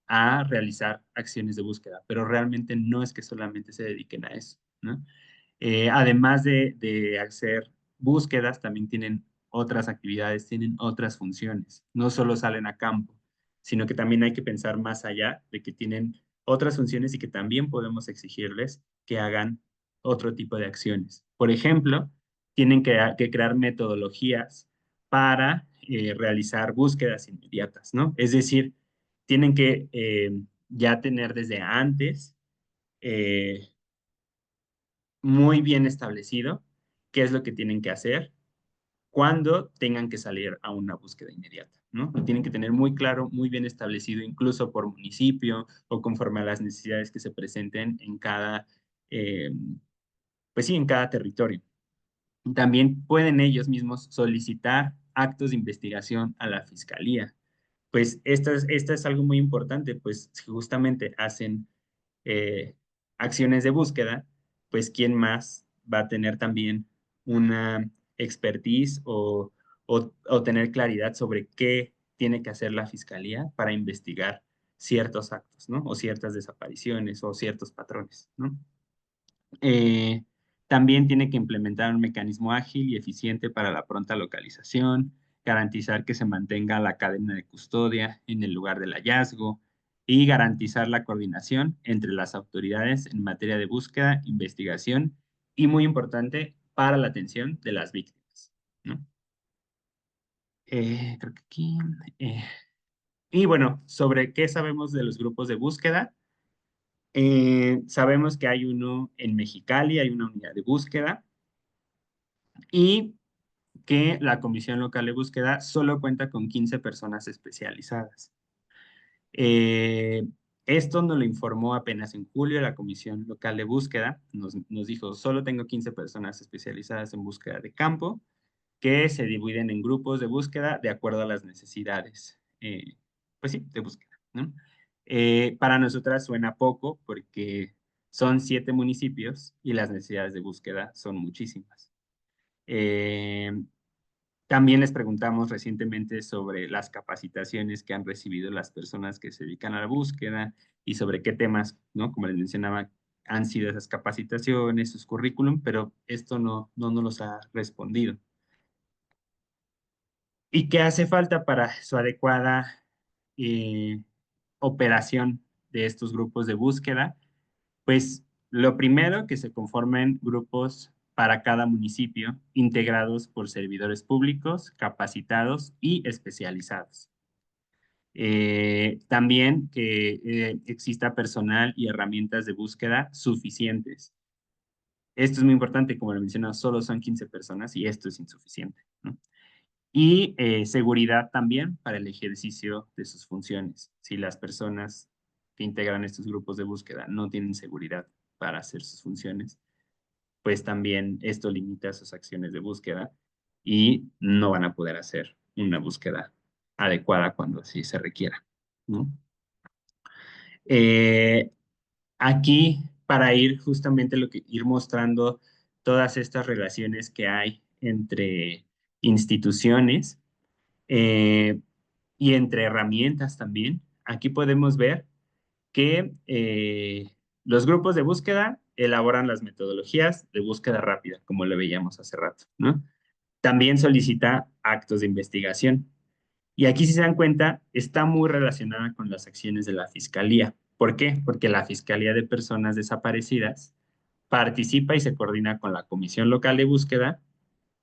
a realizar acciones de búsqueda, pero realmente no es que solamente se dediquen a eso, ¿no? Además de hacer búsquedas, también tienen otras actividades, tienen otras funciones. No solo salen a campo, sino que también hay que pensar más allá de que tienen otras funciones y que también podemos exigirles que hagan otro tipo de acciones. Por ejemplo, tienen que crear metodologías para realizar búsquedas inmediatas, ¿no? Es decir, tienen que ya tener desde antes eh, muy bien establecido qué es lo que tienen que hacer cuando tengan que salir a una búsqueda inmediata, ¿no? Lo tienen que tener muy claro, muy bien establecido, incluso por municipio o conforme a las necesidades que se presenten en cada, eh, pues sí, en cada territorio. También pueden ellos mismos solicitar actos de investigación a la fiscalía. Pues esta es algo muy importante, pues si justamente hacen eh, acciones de búsqueda, pues quién más va a tener también una expertise o tener claridad sobre qué tiene que hacer la fiscalía para investigar ciertos actos, ¿no? O ciertas desapariciones o ciertos patrones, ¿no? Eh, También tiene que implementar un mecanismo ágil y eficiente para la pronta localización, garantizar que se mantenga la cadena de custodia en el lugar del hallazgo y garantizar la coordinación entre las autoridades en materia de búsqueda, investigación y, muy importante, para la atención de las víctimas, ¿no? Creo que aquí... y bueno, sobre qué sabemos de los grupos de búsqueda. Sabemos que hay uno en Mexicali, hay una unidad de búsqueda y que la Comisión Local de Búsqueda solo cuenta con 15 personas especializadas. Eh, Esto nos lo informó apenas en julio la Comisión Local de Búsqueda. Nos dijo, solo tengo 15 personas especializadas en búsqueda de campo que se dividen en grupos de búsqueda de acuerdo a las necesidades, pues sí, de búsqueda, ¿no? Para nosotras suena poco porque son 7 municipios y las necesidades de búsqueda son muchísimas. Eh, También les preguntamos recientemente sobre las capacitaciones que han recibido las personas que se dedican a la búsqueda y sobre qué temas, ¿no? Como les mencionaba, han sido esas capacitaciones, sus currículum, pero esto no nos los ha respondido. ¿Y qué hace falta para su adecuada eh, operación de estos grupos de búsqueda? Pues lo primero, que se conformen grupos para cada municipio, integrados por servidores públicos, capacitados y especializados. También que exista personal y herramientas de búsqueda suficientes. Esto es muy importante, como lo mencioné, solo son 15 personas y esto es insuficiente, ¿no? Y seguridad también para el ejercicio de sus funciones. Si las personas que integran estos grupos de búsqueda no tienen seguridad para hacer sus funciones, pues también esto limita sus acciones de búsqueda y no van a poder hacer una búsqueda adecuada cuando así se requiera, ¿no? Eh, Aquí, para ir justamente ir mostrando todas estas relaciones que hay entre instituciones, eh, y entre herramientas también, aquí podemos ver que los grupos de búsqueda elaboran las metodologías de búsqueda rápida, como lo veíamos hace rato, ¿no? También solicita actos de investigación. Y aquí, si se dan cuenta, está muy relacionada con las acciones de la Fiscalía. ¿Por qué? Porque la Fiscalía de Personas Desaparecidas participa y se coordina con la Comisión Local de Búsqueda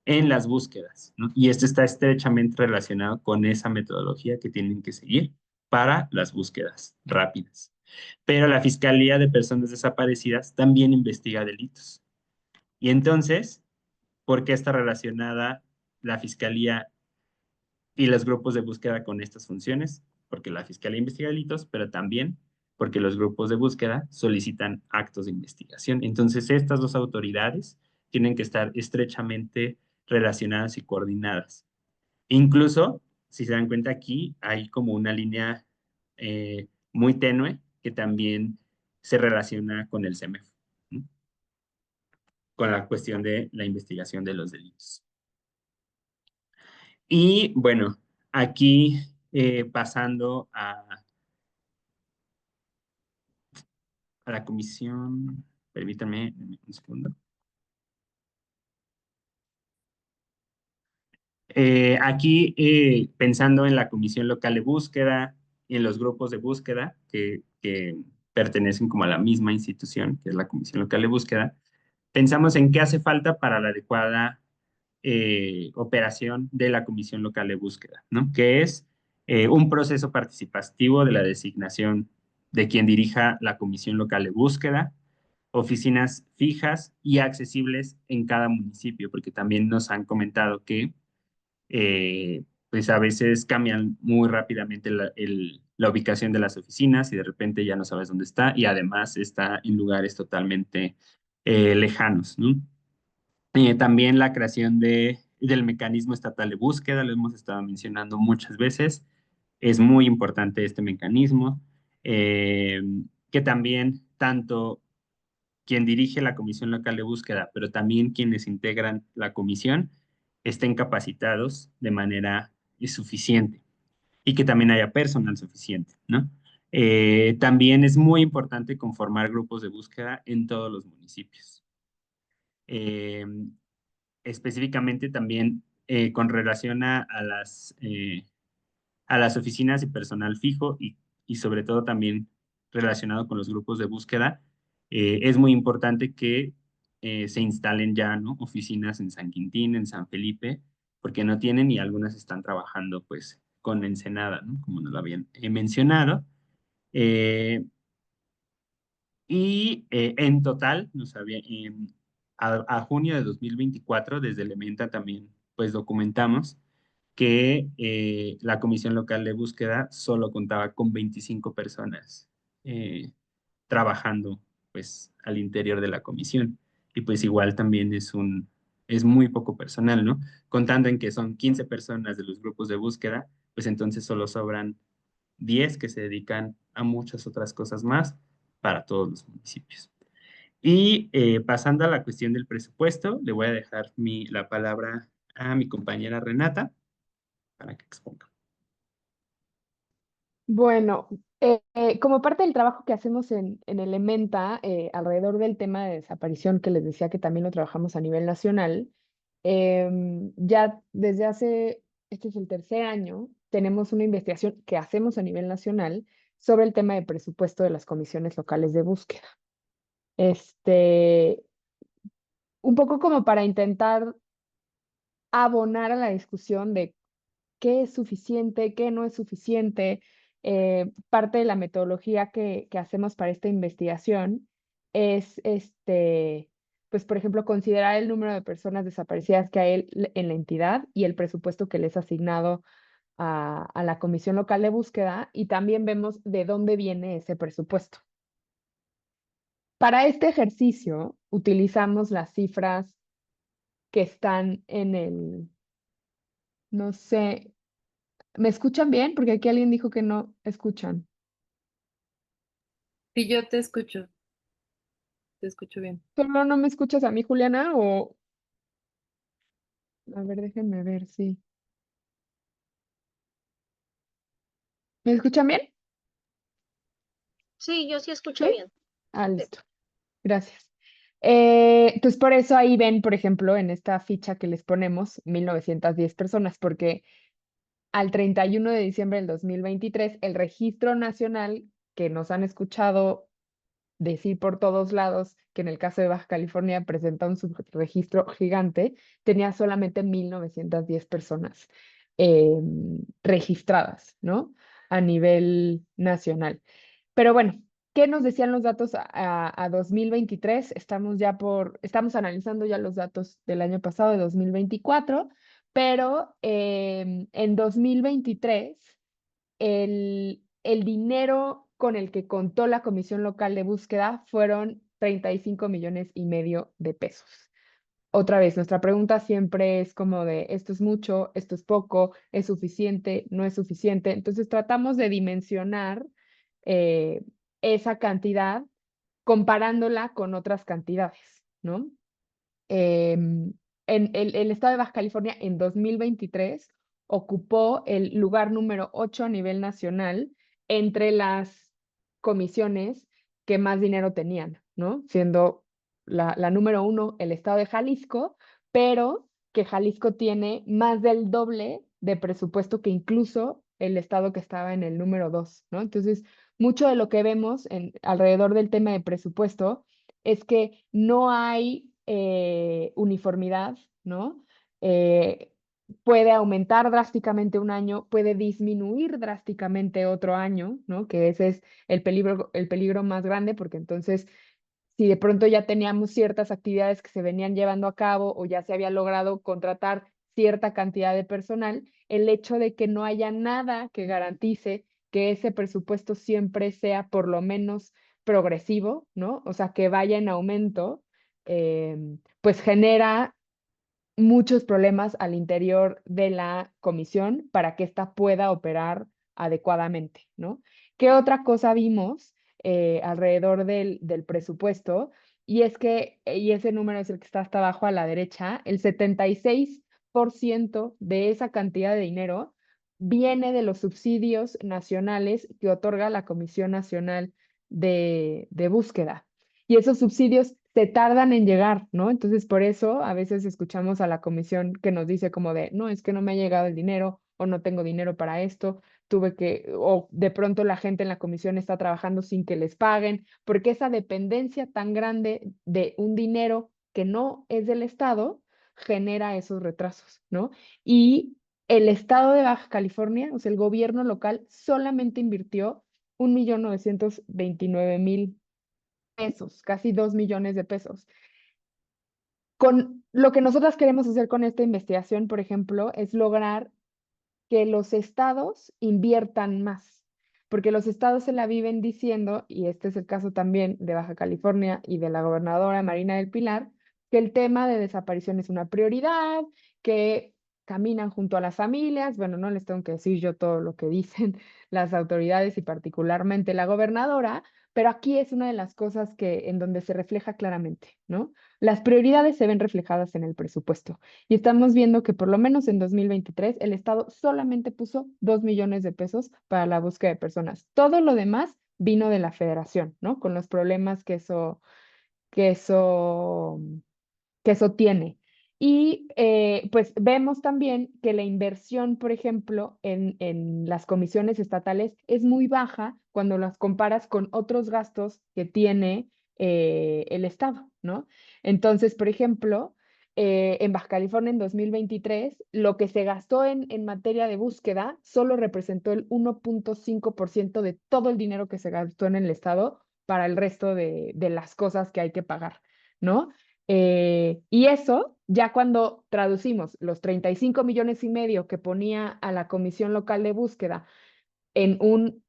en las búsquedas, ¿no? Y esto está estrechamente relacionado con esa metodología que tienen que seguir para las búsquedas rápidas. Pero la Fiscalía de Personas Desaparecidas también investiga delitos. Y entonces, ¿por qué está relacionada la Fiscalía y los grupos de búsqueda con estas funciones? Porque la Fiscalía investiga delitos, pero también porque los grupos de búsqueda solicitan actos de investigación. Entonces, estas dos autoridades tienen que estar estrechamente relacionadas y coordinadas. Incluso si se dan cuenta aquí, hay como una línea muy tenue que también se relaciona con el CEMEF, ¿no? Con la cuestión de la investigación de los delitos. Y bueno, aquí pasando a la comisión, permítanme un segundo. Aquí, pensando en la comisión local de búsqueda y en los grupos de búsqueda que pertenecen como a la misma institución, que es la comisión local de búsqueda, pensamos en qué hace falta para la adecuada operación de la comisión local de búsqueda, ¿no? Que es un proceso participativo de la designación de quien dirija la comisión local de búsqueda, oficinas fijas y accesibles en cada municipio, porque también nos han comentado que pues a veces cambian muy rápidamente la ubicación de las oficinas y de repente ya no sabes dónde está y además está en lugares totalmente lejanos, ¿no? También la creación del mecanismo estatal de búsqueda, lo hemos estado mencionando muchas veces, es muy importante este mecanismo, eh, que también tanto quien dirige la comisión local de búsqueda, pero también quienes integran la comisión estén capacitados de manera suficiente y que también haya personal suficiente, ¿no? También es muy importante conformar grupos de búsqueda en todos los municipios. Eh, Específicamente también con relación a las oficinas y personal fijo y sobre todo también relacionado con los grupos de búsqueda, es muy importante que se instalen ya, ¿no? Oficinas en San Quintín, en San Felipe, porque no tienen y algunas están trabajando pues con Ensenada, ¿no? Como nos lo habían mencionado. Eh, en total, a junio de 2024, desde Elementa también pues documentamos que la Comisión Local de Búsqueda solo contaba con 25 personas trabajando pues al interior de la comisión. Y pues igual también es muy poco personal, ¿no? Contando en que son 15 personas de los grupos de búsqueda, pues entonces solo sobran 10 que se dedican a muchas otras cosas más para todos los municipios. Y pasando a la cuestión del presupuesto, le voy a dejar la palabra a mi compañera Renata para que exponga. Bueno, como parte del trabajo que hacemos en Elementa, alrededor del tema de desaparición, que les decía que también lo trabajamos a nivel nacional, ya desde este es el tercer año, tenemos una investigación que hacemos a nivel nacional sobre el tema de presupuesto de las comisiones locales de búsqueda. Este, un poco como para intentar abonar a la discusión de qué es suficiente, qué no es suficiente. Parte de la metodología que hacemos para esta investigación es, pues, por ejemplo, considerar el número de personas desaparecidas que hay en la entidad y el presupuesto que les ha asignado a la Comisión Local de Búsqueda, y también vemos de dónde viene ese presupuesto. Para este ejercicio utilizamos las cifras que están no sé, ¿me escuchan bien? Porque aquí alguien dijo que no escuchan. Sí, yo te escucho bien. ¿Solo no me escuchas a mí, Juliana? O, a ver, déjenme ver, sí. ¿Me escuchan bien? Sí, yo sí escucho ¿Sí? bien. Ah, Sí. listo. Gracias. Pues por eso ahí ven, por ejemplo, en esta ficha que les ponemos, 1910 personas, porque al 31 de diciembre del 2023, el Registro Nacional, que nos han escuchado decir por todos lados que en el caso de Baja California presenta un subregistro gigante, tenía solamente 1910 personas registradas, ¿no? A nivel nacional. Pero bueno, ¿qué nos decían los datos a 2023? Estamos analizando ya los datos del año pasado, de 2024, pero en 2023 el dinero con el que contó la Comisión Local de Búsqueda fueron 35,5 millones de pesos. otra vez, nuestra pregunta siempre es como de, esto es mucho, esto es poco, es suficiente, no es suficiente. Entonces tratamos de dimensionar eh, esa cantidad comparándola con otras cantidades, ¿no? El estado de Baja California en 2023 ocupó el lugar número 8 a nivel nacional entre las comisiones que más dinero tenían, ¿no? Siendo la número 1 el estado de Jalisco, pero que Jalisco tiene más del doble de presupuesto que incluso el estado que estaba en el número 2, ¿no? Entonces, mucho de lo que vemos alrededor del tema de presupuesto es que no hay uniformidad, ¿no? Eh, puede aumentar drásticamente un año, puede disminuir drásticamente otro año, ¿no? Que ese es el peligro más grande, porque entonces, si de pronto ya teníamos ciertas actividades que se venían llevando a cabo o ya se había logrado contratar cierta cantidad de personal, el hecho de que no haya nada que garantice que ese presupuesto siempre sea por lo menos progresivo, ¿no? O sea, que vaya en aumento, pues genera muchos problemas al interior de la comisión para que ésta pueda operar adecuadamente, ¿no? ¿Qué otra cosa vimos alrededor del presupuesto? Y es que, y ese número es el que está hasta abajo a la derecha, el 76% de esa cantidad de dinero viene de los subsidios nacionales que otorga la Comisión Nacional de Búsqueda. Y esos subsidios se tardan en llegar, ¿no? Entonces, por eso a veces escuchamos a la comisión que nos dice como de, no, es que no me ha llegado el dinero o no tengo dinero para esto, o de pronto la gente en la comisión está trabajando sin que les paguen, porque esa dependencia tan grande de un dinero que no es del Estado genera esos retrasos, ¿no? Y el Estado de Baja California, o sea, el gobierno local solamente invirtió 1.929.000 pesos, casi 2 millones de pesos. Con lo que nosotras queremos hacer con esta investigación, por ejemplo, es lograr que los estados inviertan más, porque los estados se la viven diciendo, y este es el caso también de Baja California y de la gobernadora Marina del Pilar, que el tema de desaparición es una prioridad, que caminan junto a las familias. Bueno, no les tengo que decir yo todo lo que dicen las autoridades y particularmente la gobernadora, pero aquí es una de las cosas que en donde se refleja claramente, ¿no? Las prioridades se ven reflejadas en el presupuesto. Y estamos viendo que por lo menos en 2023 el Estado solamente puso 2 millones de pesos para la búsqueda de personas. Todo lo demás vino de la federación, ¿no? Con los problemas que eso, que eso tiene. Y pues vemos también que la inversión, por ejemplo, en las comisiones estatales es muy baja cuando las comparas con otros gastos que tiene el Estado, ¿no? Entonces, por ejemplo, en Baja California en 2023, lo que se gastó en materia de búsqueda solo representó el 1.5% de todo el dinero que se gastó en el Estado para el resto de las cosas que hay que pagar, ¿no? Y eso, ya cuando traducimos los 35,5 millones que ponía a la Comisión Local de Búsqueda en un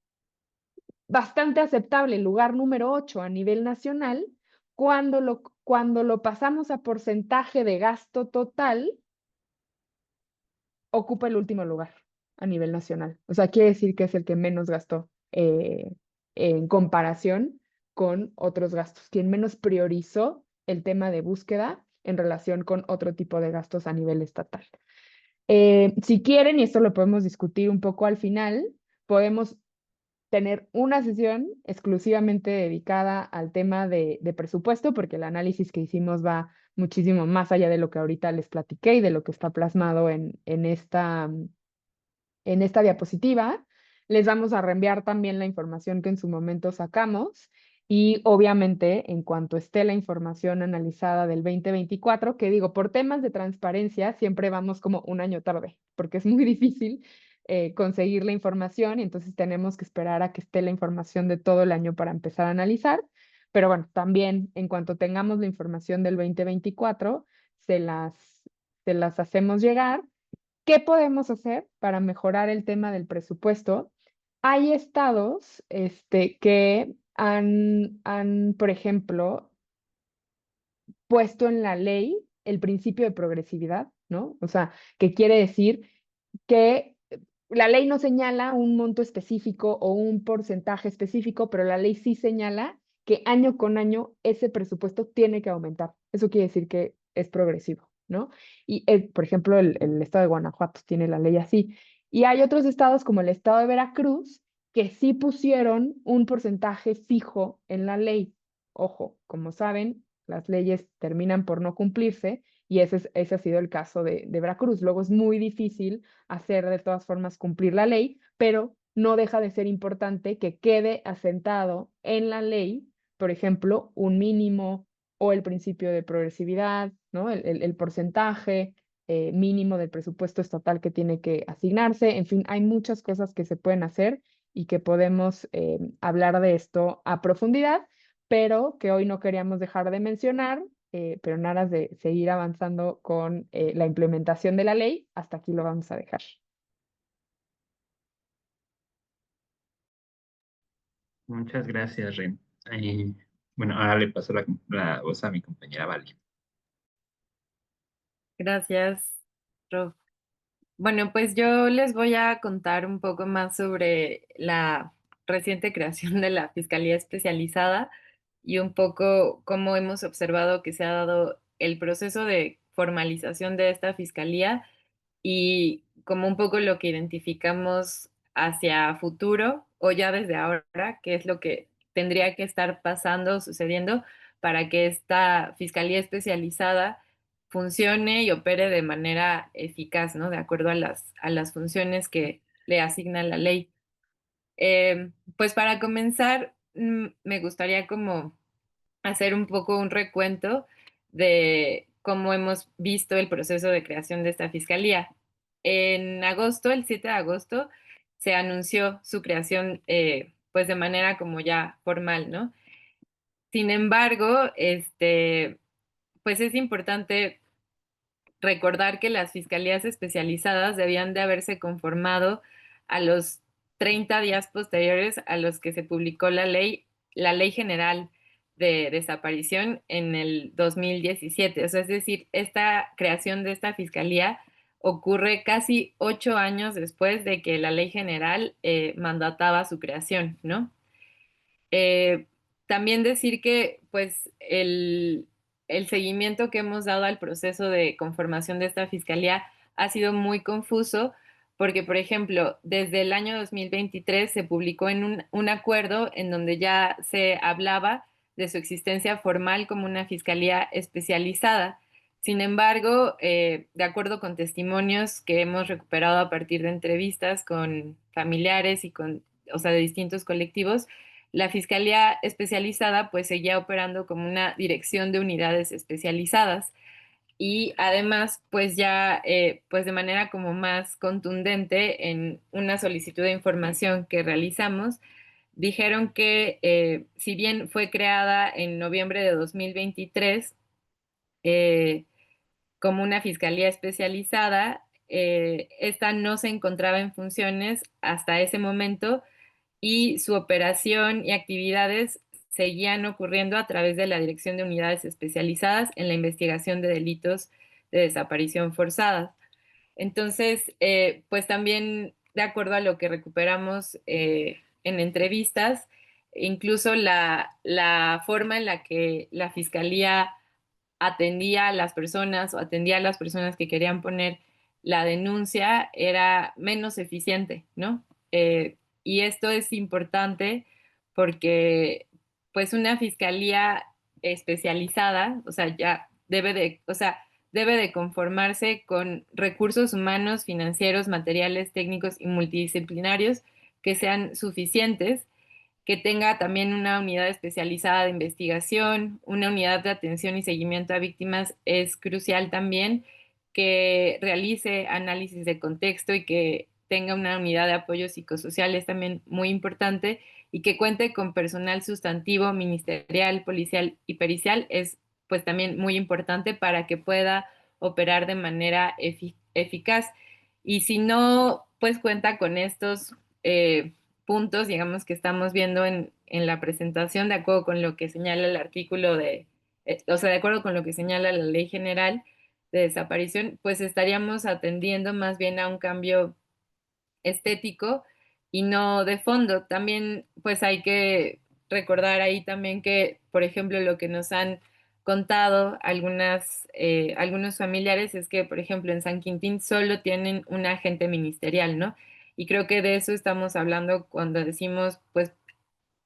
bastante aceptable lugar número 8 a nivel nacional, cuando lo pasamos a porcentaje de gasto total, ocupa el último lugar a nivel nacional. O sea, quiere decir que es el que menos gastó en comparación con otros gastos, quien menos priorizó el tema de búsqueda en relación con otro tipo de gastos a nivel estatal. Si quieren, y esto lo podemos discutir un poco al final, podemos tener una sesión exclusivamente dedicada al tema de presupuesto, porque el análisis que hicimos va muchísimo más allá de lo que ahorita les platiqué y de lo que está plasmado en esta diapositiva. Les vamos a reenviar también la información que en su momento sacamos y obviamente en cuanto esté la información analizada del 2024, que digo, por temas de transparencia siempre vamos como un año tarde, porque es muy difícil conseguir la información y entonces tenemos que esperar a que esté la información de todo el año para empezar a analizar. Pero bueno, también en cuanto tengamos la información del 2024, se las hacemos llegar. ¿Qué podemos hacer para mejorar el tema del presupuesto? Hay estados que por ejemplo, puesto en la ley el principio de progresividad, ¿no? O sea, que quiere decir que la ley no señala un monto específico o un porcentaje específico, pero la ley sí señala que año con año ese presupuesto tiene que aumentar. Eso quiere decir que es progresivo, ¿no? Y, por ejemplo, el estado de Guanajuato tiene la ley así. Y hay otros estados como el estado de Veracruz que sí pusieron un porcentaje fijo en la ley. Ojo, como saben, las leyes terminan por no cumplirse y ese ha sido el caso de Veracruz. Luego es muy difícil hacer de todas formas cumplir la ley, pero no deja de ser importante que quede asentado en la ley, por ejemplo, un mínimo o el principio de progresividad, ¿no? El porcentaje mínimo del presupuesto estatal que tiene que asignarse. En fin, hay muchas cosas que se pueden hacer y que podemos hablar de esto a profundidad, pero que hoy no queríamos dejar de mencionar, pero en aras de seguir avanzando con la implementación de la ley, hasta aquí lo vamos a dejar. Muchas gracias, Ren. Bueno, ahora le paso la voz a mi compañera Vale. Gracias, Rob. Bueno, pues yo les voy a contar un poco más sobre la reciente creación de la Fiscalía Especializada y un poco cómo hemos observado que se ha dado el proceso de formalización de esta fiscalía y como un poco lo que identificamos hacia futuro o ya desde ahora, qué es lo que tendría que estar pasando, sucediendo para que esta fiscalía especializada funcione y opere de manera eficaz, ¿no? De acuerdo a las funciones que le asigna la ley. Pues para comenzar, me gustaría como hacer un poco un recuento de cómo hemos visto el proceso de creación de esta fiscalía. En agosto, el 7 de agosto, se anunció su creación pues de manera como ya formal, ¿no? Sin embargo, pues es importante recordar que las fiscalías especializadas debían de haberse conformado a los 30 días posteriores a los que se publicó la ley general de desaparición en el 2017. O sea, es decir, esta creación de esta fiscalía ocurre casi 8 años después de que la ley general mandataba su creación, ¿no? Eh, También decir que pues el seguimiento que hemos dado al proceso de conformación de esta fiscalía ha sido muy confuso porque, por ejemplo, desde el año 2023 se publicó en un acuerdo en donde ya se hablaba de su existencia formal como una fiscalía especializada. Sin embargo, de acuerdo con testimonios que hemos recuperado a partir de entrevistas con familiares y con, o sea, de distintos colectivos, la Fiscalía Especializada pues seguía operando como una dirección de unidades especializadas y además pues ya pues de manera como más contundente en una solicitud de información que realizamos, dijeron que si bien fue creada en noviembre de 2023 eh, como una fiscalía especializada, esta no se encontraba en funciones hasta ese momento y su operación y actividades seguían ocurriendo a través de la Dirección de Unidades Especializadas en la investigación de delitos de desaparición forzada. Entonces, pues también de acuerdo a lo que recuperamos en entrevistas, incluso la forma en la que la Fiscalía atendía a las personas o atendía a las personas que querían poner la denuncia era menos eficiente, ¿no? Y esto es importante porque pues una fiscalía especializada, o sea, ya debe de, o sea, debe de conformarse con recursos humanos, financieros, materiales, técnicos y multidisciplinarios que sean suficientes, que tenga también una unidad especializada de investigación, una unidad de atención y seguimiento a víctimas es crucial también, que realice análisis de contexto y que tenga una unidad de apoyo psicosocial es también muy importante y que cuente con personal sustantivo, ministerial, policial y pericial es pues también muy importante para que pueda operar de manera eficaz. Y si no, pues cuenta con estos puntos, digamos, que estamos viendo en la presentación, de acuerdo con lo que señala el artículo de, o sea, de acuerdo con lo que señala la ley general, de desaparición, pues estaríamos atendiendo más bien a un cambio estético y no de fondo. También pues hay que recordar ahí también que, por ejemplo, lo que nos han contado algunos familiares es que, por ejemplo, en San Quintín solo tienen un agente ministerial, ¿no? Y creo que de eso estamos hablando cuando decimos, pues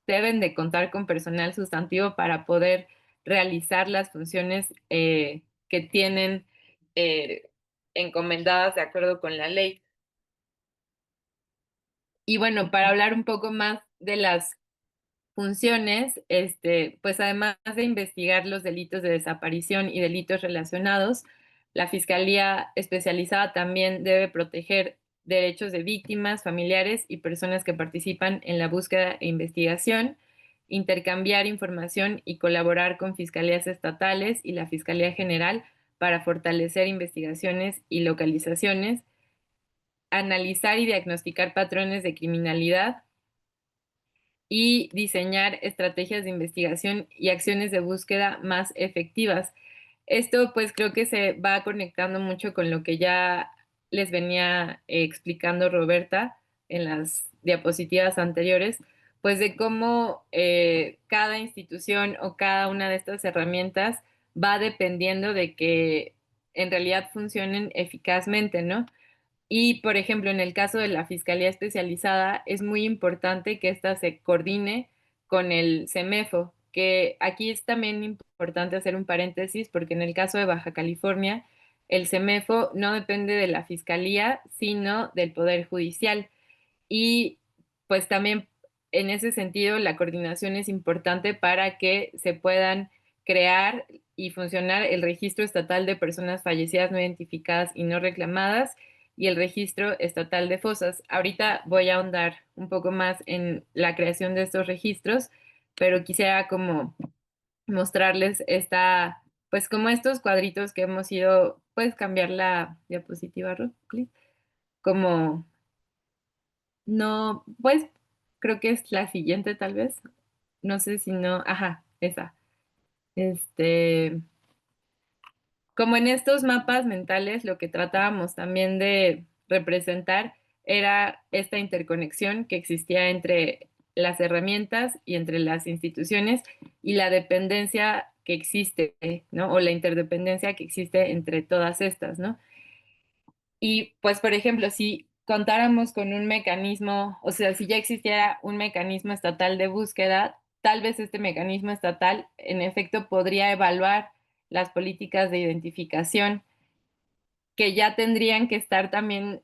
deben de contar con personal sustantivo para poder realizar las funciones que tienen eh, encomendadas de acuerdo con la ley. Y bueno, para hablar un poco más de las funciones, pues además de investigar los delitos de desaparición y delitos relacionados, la Fiscalía Especializada también debe proteger derechos de víctimas, familiares y personas que participan en la búsqueda e investigación, intercambiar información y colaborar con fiscalías estatales y la Fiscalía General para fortalecer investigaciones y localizaciones, analizar y diagnosticar patrones de criminalidad y diseñar estrategias de investigación y acciones de búsqueda más efectivas. Esto pues creo que se va conectando mucho con lo que ya les venía explicando Roberta en las diapositivas anteriores, pues de cómo cada institución o cada una de estas herramientas va dependiendo de que en realidad funcionen eficazmente, ¿no? Y, por ejemplo, en el caso de la Fiscalía Especializada, es muy importante que ésta se coordine con el CEMEFO, que aquí es también importante hacer un paréntesis, porque en el caso de Baja California, el CEMEFO no depende de la Fiscalía, sino del Poder Judicial. Y pues también en ese sentido la coordinación es importante para que se puedan crear y funcionar el registro estatal de personas fallecidas no identificadas y no reclamadas y el registro estatal de fosas. Ahorita voy a ahondar un poco más en la creación de estos registros, pero quisiera como mostrarles pues como estos cuadritos que hemos ido, puedes cambiar la diapositiva, Ruth, please? Como no, pues creo que es la siguiente tal vez. No sé si no, ajá, esa. Este, como en estos mapas mentales, lo que tratábamos también de representar era esta interconexión que existía entre las herramientas y entre las instituciones y la dependencia que existe, ¿no? O la interdependencia que existe entre todas estas, ¿no? Y pues, por ejemplo, si contáramos con un mecanismo, o sea, si ya existiera un mecanismo estatal de búsqueda, tal vez este mecanismo estatal en efecto podría evaluar las políticas de identificación que ya tendrían que estar también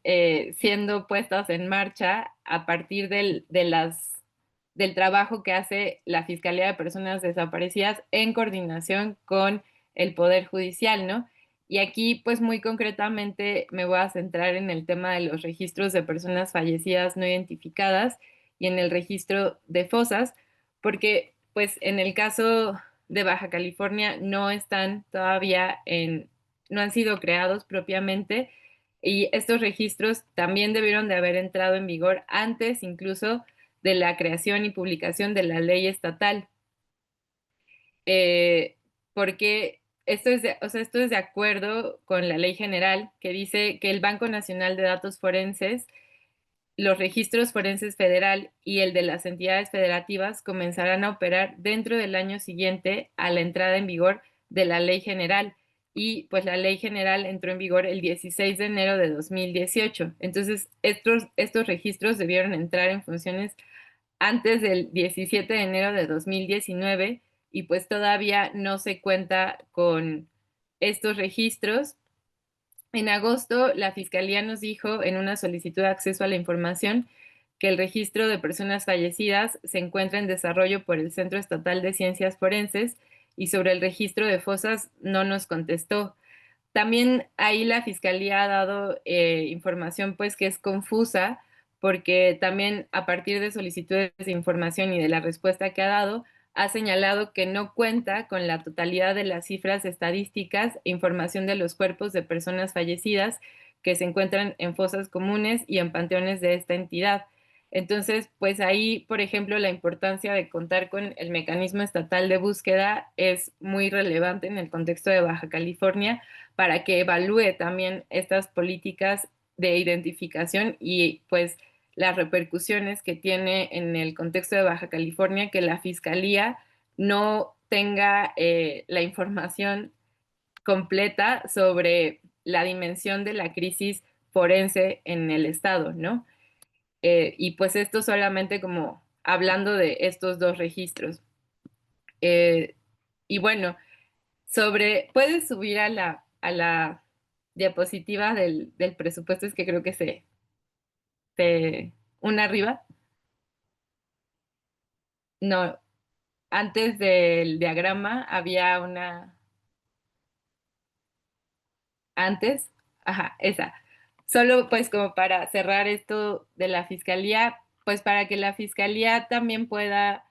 siendo puestas en marcha a partir del trabajo que hace la Fiscalía de Personas Desaparecidas en coordinación con el Poder Judicial, ¿no? Y aquí, pues muy concretamente, me voy a centrar en el tema de los registros de personas fallecidas no identificadas y en el registro de fosas, porque, pues, en el caso de Baja California no están todavía no han sido creados propiamente y estos registros también debieron de haber entrado en vigor antes incluso de la creación y publicación de la ley estatal, eh, porque o sea, esto es de acuerdo con la ley general que dice que el Banco Nacional de Datos Forenses, los registros forenses federal y el de las entidades federativas comenzarán a operar dentro del año siguiente a la entrada en vigor de la ley general. Y pues la ley general entró en vigor el 16 de enero de 2018. Entonces, estos registros debieron entrar en funciones antes del 17 de enero de 2019 y pues todavía no se cuenta con estos registros. En agosto, la Fiscalía nos dijo en una solicitud de acceso a la información que el registro de personas fallecidas se encuentra en desarrollo por el Centro Estatal de Ciencias Forenses y sobre el registro de fosas no nos contestó. También ahí la Fiscalía ha dado información pues que es confusa porque también a partir de solicitudes de información y de la respuesta que ha dado, ha señalado que no cuenta con la totalidad de las cifras estadísticas e información de los cuerpos de personas fallecidas que se encuentran en fosas comunes y en panteones de esta entidad. Entonces, pues ahí, por ejemplo, la importancia de contar con el mecanismo estatal de búsqueda es muy relevante en el contexto de Baja California para que evalúe también estas políticas de identificación y pues las repercusiones que tiene en el contexto de Baja California que la Fiscalía no tenga la información completa sobre la dimensión de la crisis forense en el estado, ¿no? Y pues esto solamente como hablando de estos dos registros. Eh, y bueno, puedes subir a la diapositiva del presupuesto, es que creo que una arriba. No, antes del diagrama había antes, ajá, esa. Solo pues como para cerrar esto de la fiscalía, pues para que la fiscalía también pueda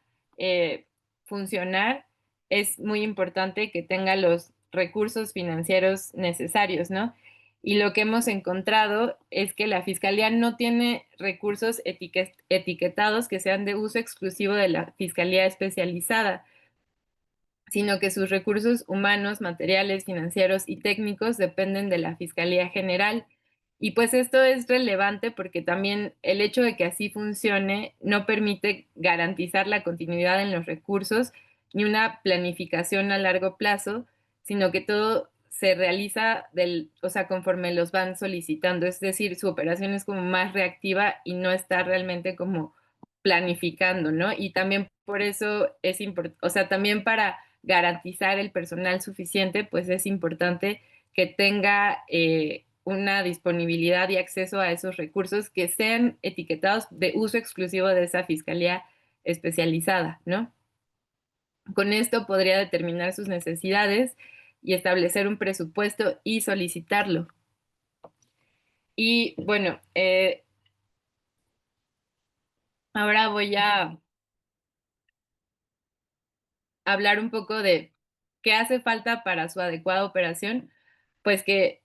funcionar, es muy importante que tenga los recursos financieros necesarios, ¿no? Y lo que hemos encontrado es que la fiscalía no tiene recursos etiquetados que sean de uso exclusivo de la fiscalía especializada, sino que sus recursos humanos, materiales, financieros y técnicos dependen de la Fiscalía General. Y pues esto es relevante porque también el hecho de que así funcione no permite garantizar la continuidad en los recursos ni una planificación a largo plazo, sino que todo se realiza o sea, conforme los van solicitando. Es decir, su operación es como más reactiva y no está realmente como planificando, ¿no? Y también por eso es importante, o sea, también para garantizar el personal suficiente, pues es importante que tenga una disponibilidad y acceso a esos recursos que sean etiquetados de uso exclusivo de esa fiscalía especializada, ¿no? Con esto podría determinar sus necesidades y establecer un presupuesto y solicitarlo. Y bueno, ahora voy a hablar un poco de qué hace falta para su adecuada operación, pues que,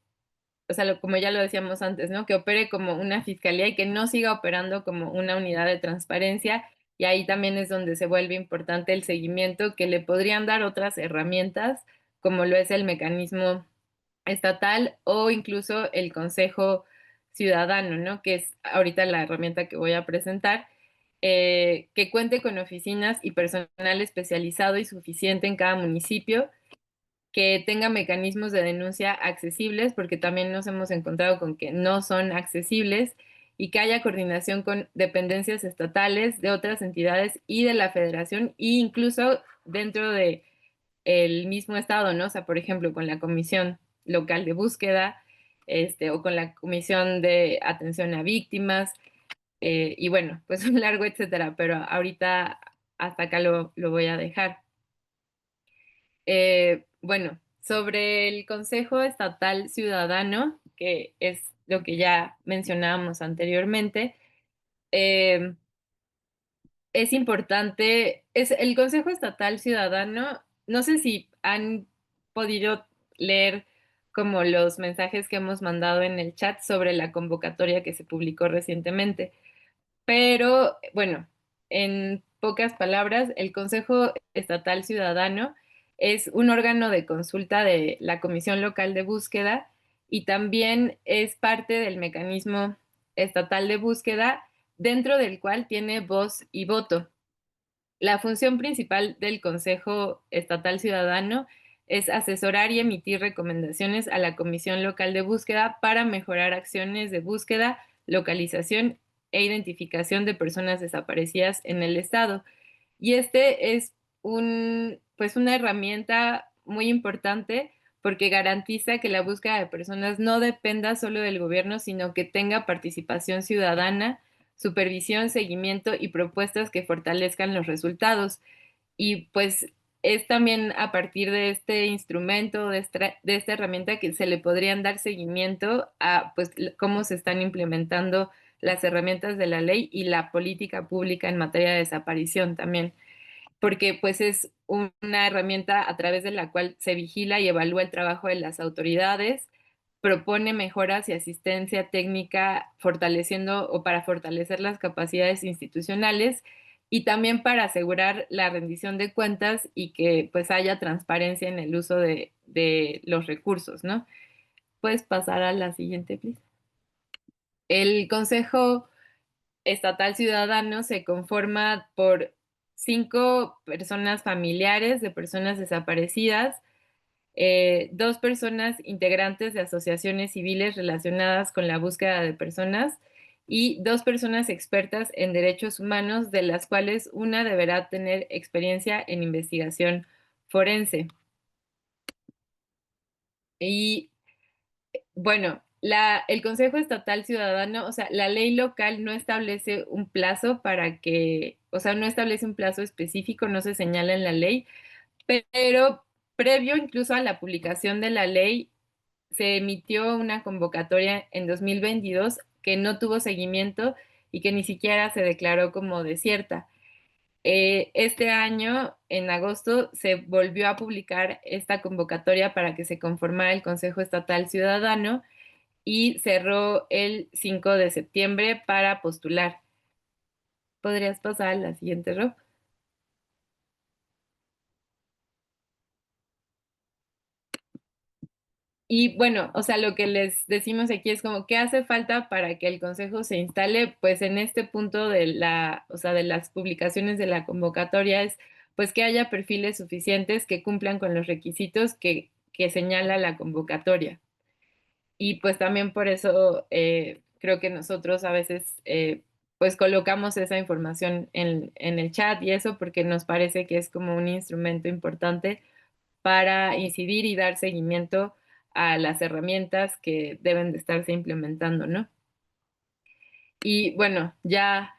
o sea, como ya lo decíamos antes, ¿no? Que opere como una fiscalía y que no siga operando como una unidad de transparencia. Y ahí también es donde se vuelve importante el seguimiento que le podrían dar otras herramientas, como lo es el mecanismo estatal o incluso el Consejo Ciudadano, ¿no? Que es ahorita la herramienta que voy a presentar, que cuente con oficinas y personal especializado y suficiente en cada municipio, que tenga mecanismos de denuncia accesibles, porque también nos hemos encontrado con que no son accesibles, y que haya coordinación con dependencias estatales, de otras entidades y de la federación, e incluso dentro de el mismo estado, ¿no? O sea, por ejemplo, con la Comisión Local de Búsqueda, o con la Comisión de Atención a Víctimas, y bueno, pues un largo etcétera, pero ahorita hasta acá lo voy a dejar. Bueno, sobre el Consejo Estatal Ciudadano, que es lo que ya mencionábamos anteriormente, eh, es importante, es el Consejo Estatal Ciudadano, no sé si han podido leer como los mensajes que hemos mandado en el chat sobre la convocatoria que se publicó recientemente. Pero bueno, en pocas palabras, el Consejo Estatal Ciudadano es un órgano de consulta de la Comisión Local de Búsqueda y también es parte del mecanismo estatal de búsqueda dentro del cual tiene voz y voto. La función principal del Consejo Estatal Ciudadano es asesorar y emitir recomendaciones a la Comisión Local de Búsqueda para mejorar acciones de búsqueda, localización e identificación de personas desaparecidas en el Estado. Y este es pues una herramienta muy importante porque garantiza que la búsqueda de personas no dependa solo del gobierno, sino que tenga participación ciudadana, supervisión, seguimiento y propuestas que fortalezcan los resultados. Y pues es también a partir de este instrumento, de esta herramienta que se le podrían dar seguimiento a pues cómo se están implementando las herramientas de la ley y la política pública en materia de desaparición también, porque pues es una herramienta a través de la cual se vigila y evalúa el trabajo de las autoridades, propone mejoras y asistencia técnica fortaleciendo o para fortalecer las capacidades institucionales y también para asegurar la rendición de cuentas y que pues haya transparencia en el uso de los recursos, ¿no? Puedes pasar a la siguiente, please. El Consejo Estatal Ciudadano se conforma por 5 personas familiares de personas desaparecidas, 2 personas integrantes de asociaciones civiles relacionadas con la búsqueda de personas y 2 personas expertas en derechos humanos, de las cuales una deberá tener experiencia en investigación forense. Y bueno, el Consejo Estatal Ciudadano, o sea, la ley local no establece un plazo para que, o sea, no establece un plazo específico, no se señala en la ley, pero previo incluso a la publicación de la ley, se emitió una convocatoria en 2022 que no tuvo seguimiento y que ni siquiera se declaró como desierta. Este año, en agosto, se volvió a publicar esta convocatoria para que se conformara el Consejo Estatal Ciudadano y cerró el 5 de septiembre para postular. ¿Podrías pasar a la siguiente, Rob? Y bueno, o sea, lo que les decimos aquí es como, ¿qué hace falta para que el consejo se instale? Pues en este punto de o sea, de las publicaciones de la convocatoria es, pues que haya perfiles suficientes que cumplan con los requisitos que señala la convocatoria. Y pues también por eso creo que nosotros a veces pues colocamos esa información en el chat y eso porque nos parece que es como un instrumento importante para incidir y dar seguimiento a las herramientas que deben de estarse implementando, ¿no? Y bueno, ya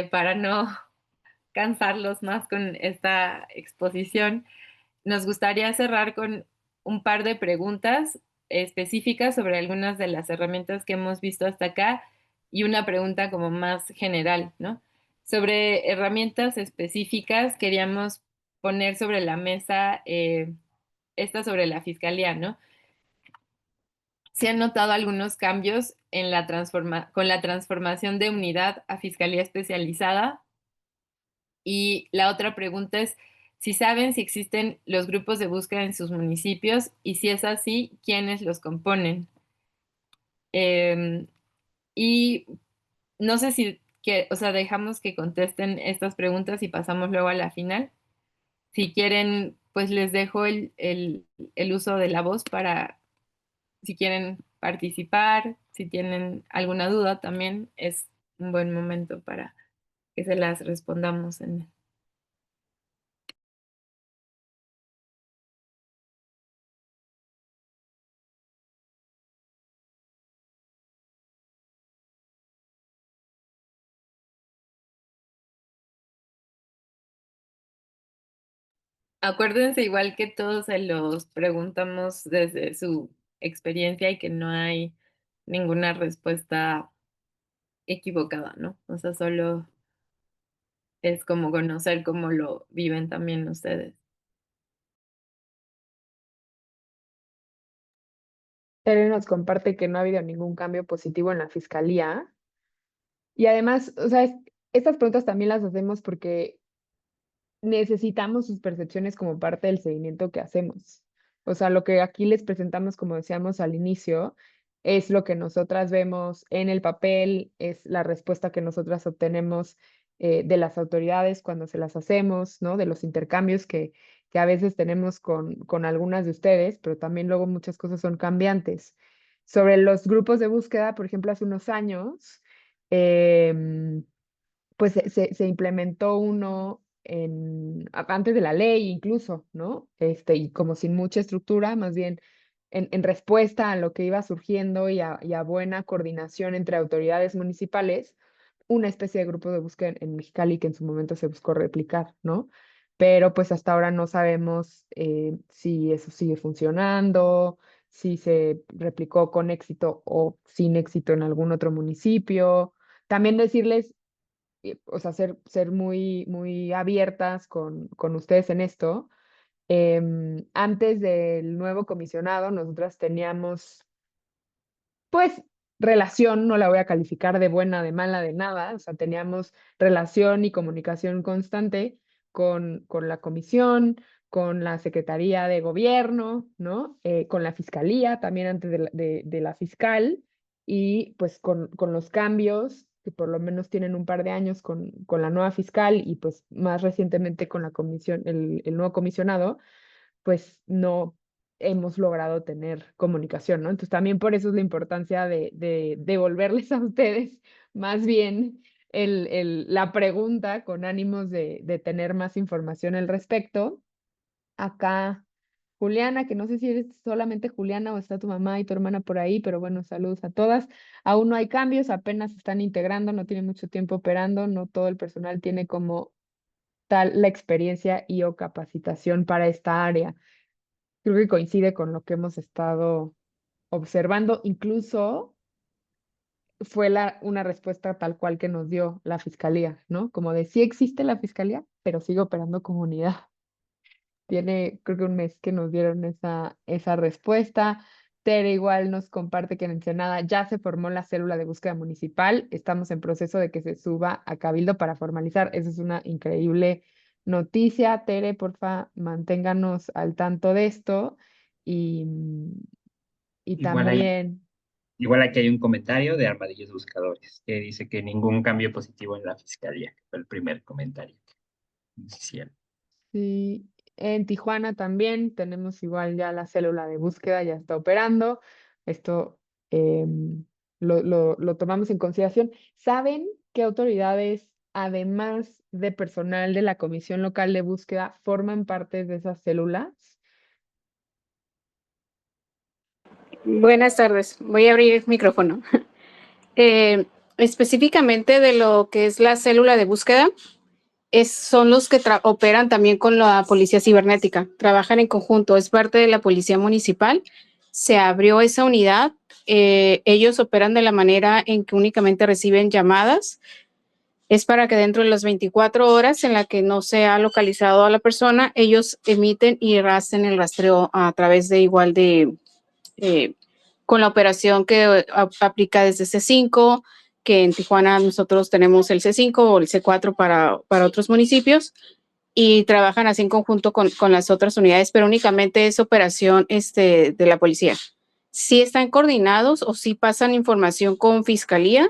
para no cansarlos más con esta exposición, nos gustaría cerrar con un par de preguntas específicas sobre algunas de las herramientas que hemos visto hasta acá y una pregunta como más general, ¿no? Sobre herramientas específicas, queríamos poner sobre la mesa esta sobre la fiscalía, ¿no? Se han notado algunos cambios en con la transformación de unidad a fiscalía especializada. Y la otra pregunta es si saben si existen los grupos de búsqueda en sus municipios y si es así, ¿quiénes los componen? Y no sé si, o sea, dejamos que contesten estas preguntas y pasamos luego a la final. Si quieren, pues les dejo el uso de la voz para, si quieren participar, si tienen alguna duda también es un buen momento para que se las respondamos en. Acuérdense igual que todos se los preguntamos desde su experiencia y que no hay ninguna respuesta equivocada, ¿no? O sea, solo es como conocer cómo lo viven también ustedes. Tere nos comparte que no ha habido ningún cambio positivo en la fiscalía. Y además, o sea, estas preguntas también las hacemos porque necesitamos sus percepciones como parte del seguimiento que hacemos. O sea, lo que aquí les presentamos, como decíamos al inicio, es lo que nosotras vemos en el papel, es la respuesta que nosotras obtenemos de las autoridades cuando se las hacemos, ¿no? De los intercambios que a veces tenemos con algunas de ustedes, pero también luego muchas cosas son cambiantes. Sobre los grupos de búsqueda, por ejemplo, hace unos años, pues se implementó uno antes de la ley incluso, ¿no? Y como sin mucha estructura, más bien en respuesta a lo que iba surgiendo y a buena coordinación entre autoridades municipales, una especie de grupo de búsqueda en Mexicali que en su momento se buscó replicar, ¿no? Pero pues hasta ahora no sabemos si eso sigue funcionando, si se replicó con éxito o sin éxito en algún otro municipio. También decirles o sea, ser muy, muy abiertas con ustedes en esto. Antes del nuevo comisionado, nosotras teníamos pues relación, no la voy a calificar de buena, de mala, de nada, o sea, teníamos relación y comunicación constante con la comisión, con la Secretaría de Gobierno, ¿no? Con la Fiscalía, también antes de la fiscal, y pues con los cambios, que por lo menos tienen un par de años con la nueva fiscal y pues más recientemente con la comisión, el nuevo comisionado, pues no hemos logrado tener comunicación, ¿no? Entonces también por eso es la importancia de devolverles a ustedes más bien la pregunta con ánimos de tener más información al respecto. Acá, Juliana, que no sé si eres solamente Juliana o está tu mamá y tu hermana por ahí, pero bueno, saludos a todas. Aún no hay cambios, apenas se están integrando, no tienen mucho tiempo operando, no todo el personal tiene como tal la experiencia y o capacitación para esta área. Creo que coincide con lo que hemos estado observando. Incluso fue una respuesta tal cual que nos dio la fiscalía, ¿no? Como de sí existe la fiscalía, pero sigue operando como unidad. Tiene, creo que un mes que nos dieron esa respuesta. Tere igual nos comparte que en Ensenada ya se formó la célula de búsqueda municipal. Estamos en proceso de que se suba a Cabildo para formalizar. Esa es una increíble noticia. Tere, porfa, manténganos al tanto de esto. Y, y Igual hay, también, igual aquí hay un comentario de Armadillos Buscadores que dice que ningún cambio positivo en la fiscalía, que fue el primer comentario que nos hicieron. sí, en Tijuana también tenemos igual ya la célula de búsqueda, ya está operando. Esto lo tomamos en consideración. ¿Saben qué autoridades, además de personal de la Comisión Local de Búsqueda, forman parte de esas células? Buenas tardes. Voy a abrir el micrófono. Específicamente de lo que es la célula de búsqueda, son los que operan también con la policía cibernética. Trabajan en conjunto. Es parte de la policía municipal. Se abrió esa unidad. Ellos operan de la manera en que únicamente reciben llamadas. Es para que dentro de las 24 horas en la que no se ha localizado a la persona, ellos emiten y hacen el rastreo a través de igual de eh, con la operación que aplica desde C5, que en Tijuana nosotros tenemos el C5 o el C4 para otros municipios y trabajan así en conjunto con las otras unidades, pero únicamente es operación de la policía. Sí están coordinados o sí pasan información con fiscalía,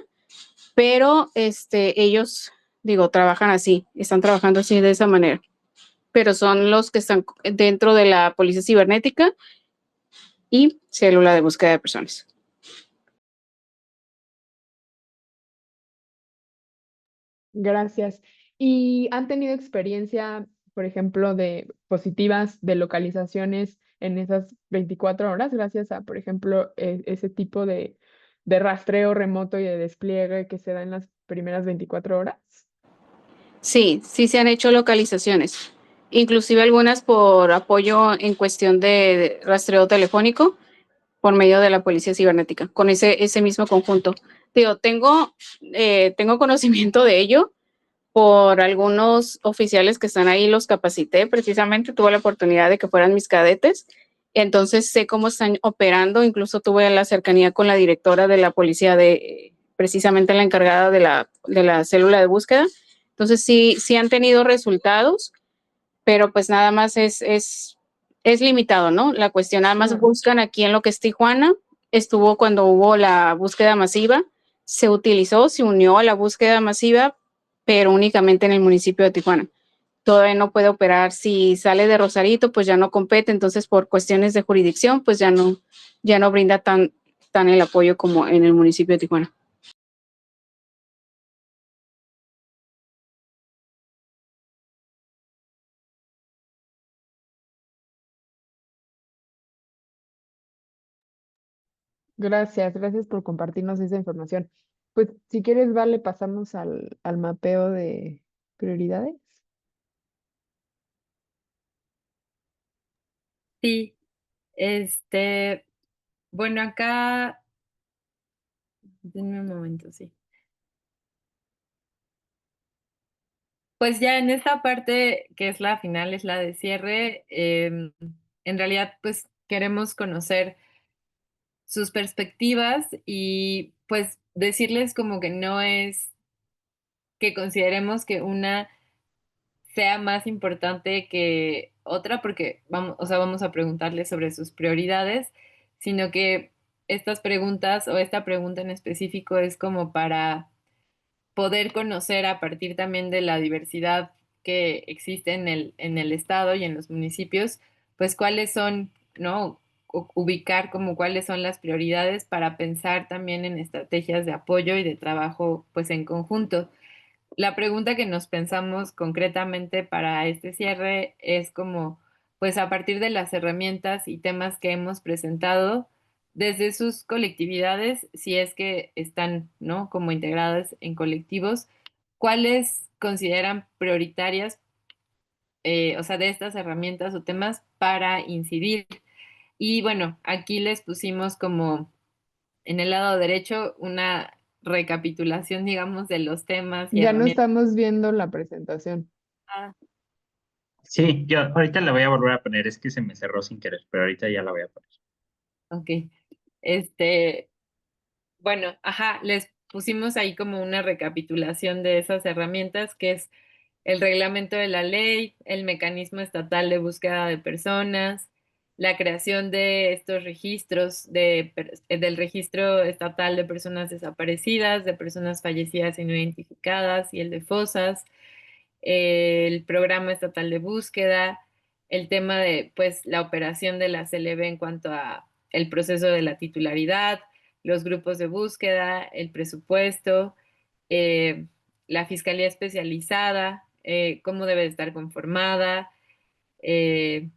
pero ellos, digo, trabajan así, están trabajando así de esa manera, pero son los que están dentro de la policía cibernética y célula de búsqueda de personas. Gracias. ¿Y han tenido experiencia, por ejemplo, de positivas de localizaciones en esas 24 horas, gracias a, por ejemplo, ese tipo de rastreo remoto y de despliegue que se da en las primeras 24 horas? Sí, sí se han hecho localizaciones, inclusive algunas por apoyo en cuestión de rastreo telefónico por medio de la policía cibernética, con ese mismo conjunto. Digo, tengo conocimiento de ello por algunos oficiales que están ahí, los capacité, precisamente tuve la oportunidad de que fueran mis cadetes, entonces sé cómo están operando, incluso tuve la cercanía con la directora de la policía, precisamente la encargada de la célula de búsqueda, entonces sí han tenido resultados, pero pues nada más es limitado, ¿no? La cuestión, nada más Claro. buscan aquí en lo que es Tijuana, estuvo cuando hubo la búsqueda masiva, se utilizó, se unió a la búsqueda masiva, pero únicamente en el municipio de Tijuana. Todavía no puede operar. Si sale de Rosarito, pues ya no compete, entonces por cuestiones de jurisdicción, pues ya no brinda tan el apoyo como en el municipio de Tijuana. Gracias, gracias por compartirnos esa información. Pues si quieres, vale, pasamos al mapeo de prioridades. Sí, bueno, acá, denme un momento, sí. Pues ya en esta parte que es la final, es la de cierre, en realidad pues queremos conocer sus perspectivas y pues decirles como que no es que consideremos que una sea más importante que otra, porque vamos, o sea, vamos a preguntarles sobre sus prioridades, sino que estas preguntas o esta pregunta en específico es como para poder conocer a partir también de la diversidad que existe en el estado y en los municipios, pues cuáles son, ¿no? Ubicar como cuáles son las prioridades para pensar también en estrategias de apoyo y de trabajo pues en conjunto. La pregunta que nos pensamos concretamente para este cierre es como, pues a partir de las herramientas y temas que hemos presentado, desde sus colectividades, si es que están, ¿no? Como integradas en colectivos, ¿cuáles consideran prioritarias, o sea, de estas herramientas o temas para incidir? Y bueno, aquí les pusimos como en el lado derecho una recapitulación, digamos, de los temas y Ya no herramientas. estamos viendo la presentación. Ah, Sí, yo ahorita la voy a volver a poner, es que se me cerró sin querer, pero ahorita ya la voy a poner. ok. Este, bueno, ajá, les pusimos ahí como una recapitulación de esas herramientas, que es el reglamento de la ley, el mecanismo estatal de búsqueda de personas, la creación de estos registros del registro estatal de personas desaparecidas, de personas fallecidas y no identificadas y el de fosas, el programa estatal de búsqueda, el tema de pues la operación de la CLB en cuanto a el proceso de la titularidad, los grupos de búsqueda, el presupuesto, eh, la fiscalía especializada, cómo debe estar conformada, eh,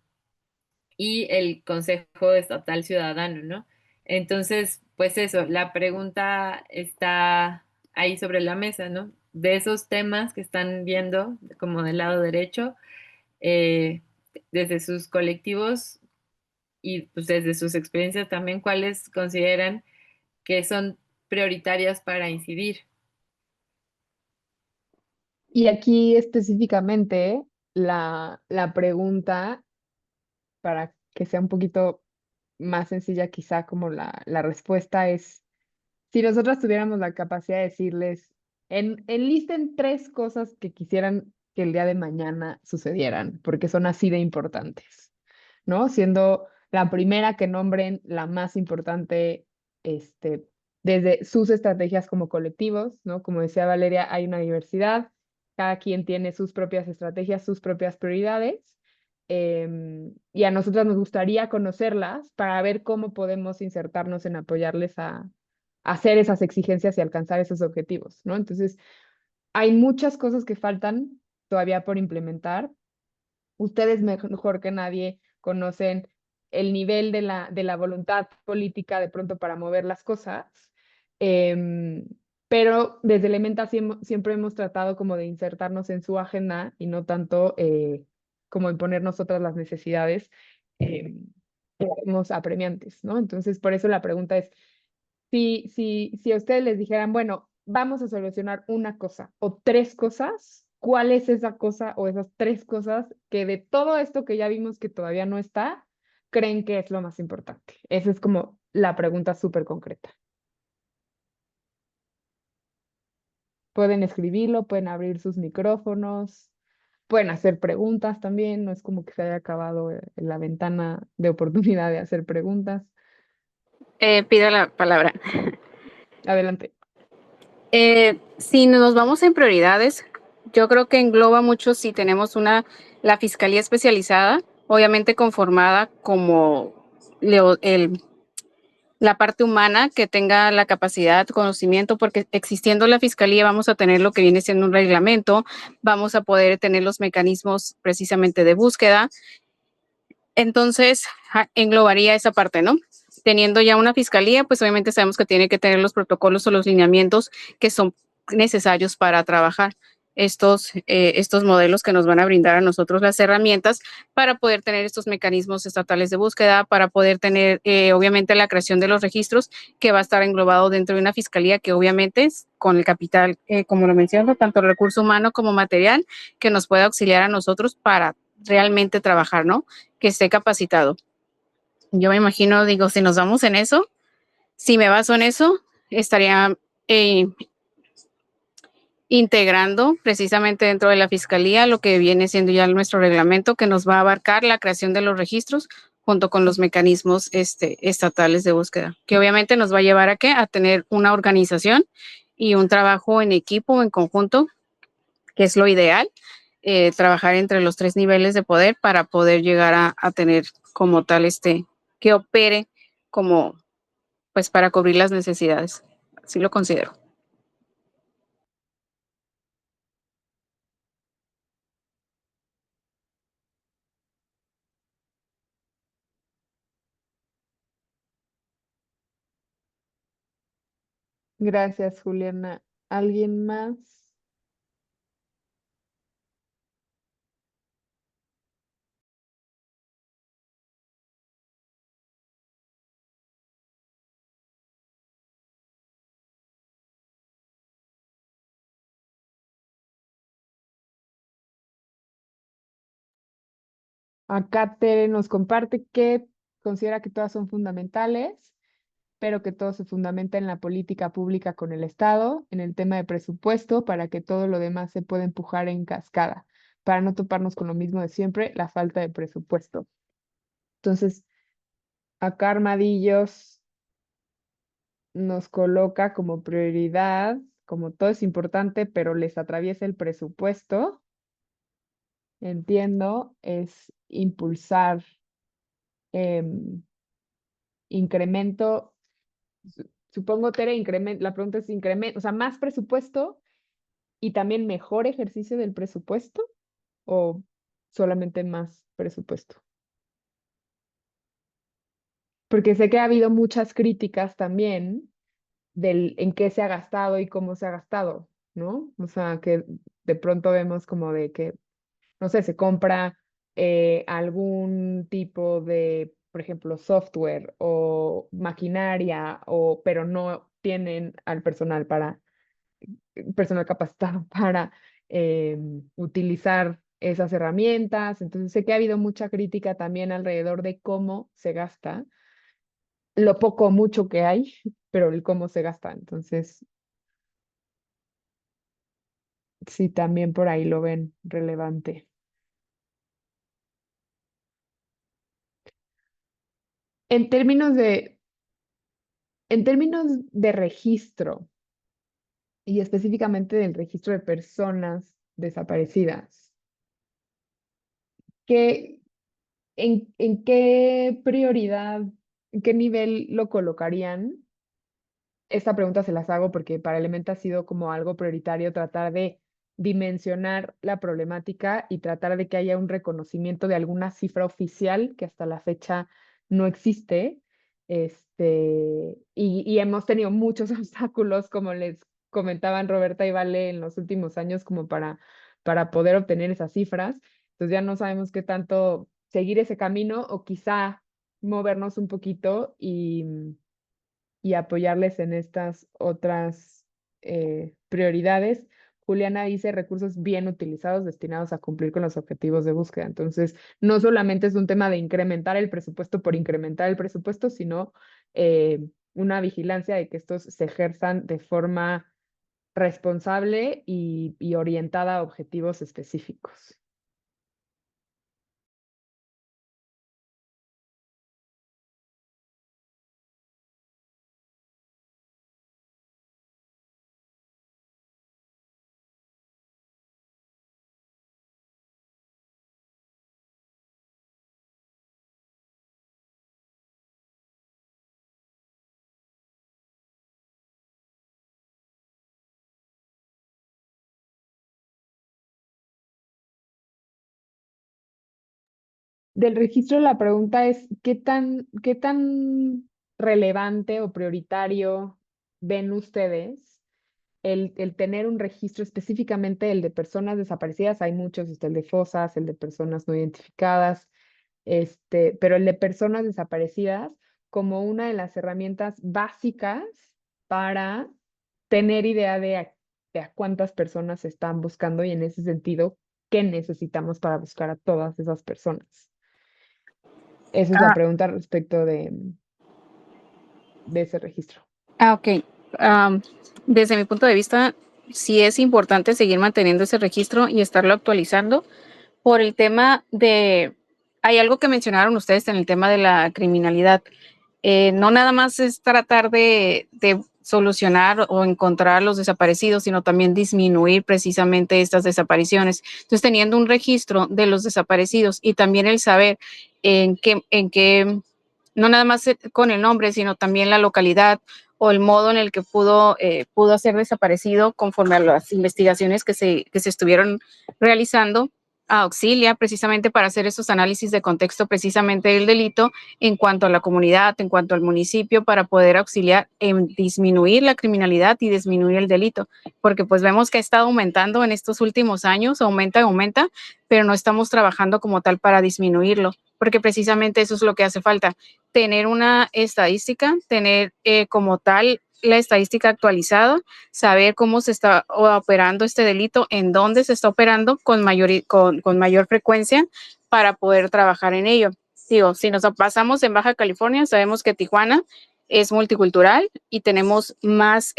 y el Consejo Estatal Ciudadano, ¿no? Entonces, pues eso, la pregunta está ahí sobre la mesa, ¿no? De esos temas que están viendo, como del lado derecho, eh, desde sus colectivos y pues desde sus experiencias también, ¿cuáles consideran que son prioritarias para incidir? Y aquí específicamente la pregunta, para que sea un poquito más sencilla quizá como la respuesta es, si nosotras tuviéramos la capacidad de decirles, enlisten 3 cosas que quisieran que el día de mañana sucedieran, porque son así de importantes, ¿no? Siendo la primera que nombren la más importante, este, desde sus estrategias como colectivos, ¿no? Como decía Valeria, hay una diversidad, cada quien tiene sus propias estrategias, sus propias prioridades, y a nosotras nos gustaría conocerlas para ver cómo podemos insertarnos en apoyarles a hacer esas exigencias y alcanzar esos objetivos, ¿no? Entonces, hay muchas cosas que faltan todavía por implementar. Ustedes mejor que nadie conocen el nivel de la voluntad política de pronto para mover las cosas, em, pero desde Elementa siempre hemos tratado como de insertarnos en su agenda y no tanto como imponer nosotras las necesidades que vemos apremiantes, ¿no? Entonces, por eso la pregunta es, si a ustedes les dijeran, bueno, vamos a solucionar una cosa o 3 cosas, ¿cuál es esa cosa o esas 3 cosas que de todo esto que ya vimos que todavía no está, creen que es lo más importante? Esa es como la pregunta súper concreta. Pueden escribirlo, pueden abrir sus micrófonos, pueden hacer preguntas también, no es como que se haya acabado la ventana de oportunidad de hacer preguntas. Pido la palabra. Adelante. Si nos vamos en prioridades, yo creo que engloba mucho si tenemos la fiscalía especializada, obviamente conformada como la parte humana que tenga la capacidad, conocimiento, porque existiendo la fiscalía vamos a tener lo que viene siendo un reglamento, vamos a poder tener los mecanismos precisamente de búsqueda. Entonces, englobaría esa parte, ¿no? Teniendo ya una fiscalía, pues obviamente sabemos que tiene que tener los protocolos o los lineamientos que son necesarios para trabajar estos modelos que nos van a brindar a nosotros las herramientas para poder tener estos mecanismos estatales de búsqueda, para poder tener obviamente la creación de los registros que va a estar englobado dentro de una fiscalía que obviamente es con el capital, como lo menciono, tanto recurso humano como material, que nos pueda auxiliar a nosotros para realmente trabajar, ¿no? Que esté capacitado. Yo me imagino, digo, si nos vamos en eso, Si me baso en eso, estaría integrando precisamente dentro de la Fiscalía lo que viene siendo ya nuestro reglamento, que nos va a abarcar la creación de los registros junto con los mecanismos estatales de búsqueda, que obviamente nos va a llevar a qué? A tener una organización y un trabajo en equipo, en conjunto, que es lo ideal, trabajar entre los 3 niveles de poder para poder llegar a tener como tal que opere como, pues, para cubrir las necesidades. Así lo considero. Gracias, Juliana. ¿Alguien más? Acá Tere nos comparte que considera que todas son fundamentales, pero que todo se fundamenta en la política pública con el Estado, en el tema de presupuesto, para que todo lo demás se pueda empujar en cascada, para no toparnos con lo mismo de siempre, la falta de presupuesto. Entonces, acá Armadillos nos coloca como prioridad, como todo es importante, pero les atraviesa el presupuesto, entiendo, es impulsar incremento, supongo, Tere, la pregunta es incremento, o sea, más presupuesto y también mejor ejercicio del presupuesto o solamente más presupuesto. Porque sé que ha habido muchas críticas también del en qué se ha gastado y cómo se ha gastado, ¿no? O sea, que de pronto vemos como de que, no sé, se compra algún tipo de, por ejemplo, software o maquinaria, pero no tienen al personal capacitado para utilizar esas herramientas. Entonces sé que ha habido mucha crítica también alrededor de cómo se gasta, lo poco o mucho que hay, pero el cómo se gasta. Entonces, sí, también por ahí lo ven relevante. En términos de, en términos de registro y específicamente del registro de personas desaparecidas, ¿qué, en qué prioridad, en qué nivel lo colocarían? Esta pregunta se las hago porque para Elementa ha sido como algo prioritario tratar de dimensionar la problemática y tratar de que haya un reconocimiento de alguna cifra oficial que hasta la fecha no existe. Y hemos tenido muchos obstáculos, como les comentaban Roberta y Vale en los últimos años, como para poder obtener esas cifras. Entonces ya no sabemos qué tanto seguir ese camino o quizá movernos un poquito y apoyarles en estas otras prioridades. Juliana dice recursos bien utilizados destinados a cumplir con los objetivos de búsqueda. Entonces, no solamente es un tema de incrementar el presupuesto por incrementar el presupuesto, sino una vigilancia de que estos se ejerzan de forma responsable y orientada a objetivos específicos. Del registro, la pregunta es, qué tan relevante o prioritario ven ustedes el tener un registro específicamente el de personas desaparecidas? Hay muchos, está el de fosas, el de personas no identificadas, pero el de personas desaparecidas como una de las herramientas básicas para tener idea de a cuántas personas se están buscando y en ese sentido, qué necesitamos para buscar a todas esas personas. Esa es la pregunta respecto de ese registro. Ok. Desde mi punto de vista, sí es importante seguir manteniendo ese registro y estarlo actualizando por el tema de, hay algo que mencionaron ustedes en el tema de la criminalidad. No nada más es tratar de solucionar o encontrar los desaparecidos, sino también disminuir precisamente estas desapariciones. Entonces, teniendo un registro de los desaparecidos y también el saber en qué, no nada más con el nombre, sino también la localidad o el modo en el que pudo ser desaparecido conforme a las investigaciones que se estuvieron realizando, auxilia precisamente para hacer esos análisis de contexto precisamente del delito en cuanto a la comunidad, en cuanto al municipio, para poder auxiliar en disminuir la criminalidad y disminuir el delito, porque pues vemos que ha estado aumentando en estos últimos años, aumenta, pero no estamos trabajando como tal para disminuirlo, porque precisamente eso es lo que hace falta, tener una estadística, tener como tal la estadística actualizada, saber cómo se está operando este delito, en dónde se está operando con mayor frecuencia para poder trabajar en ello. Digo, si nos pasamos en Baja California, sabemos que Tijuana es multicultural y tenemos más,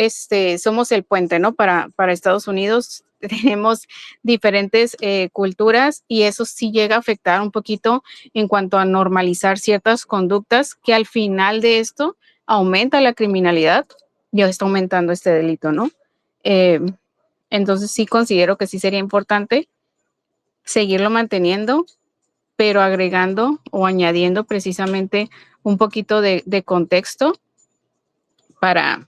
somos el puente, ¿no? Para Estados Unidos tenemos diferentes culturas y eso sí llega a afectar un poquito en cuanto a normalizar ciertas conductas que al final de esto aumenta la criminalidad, ya está aumentando este delito, ¿no? Eh, entonces sí considero que sí sería importante seguirlo manteniendo, pero agregando o añadiendo precisamente un poquito de contexto para,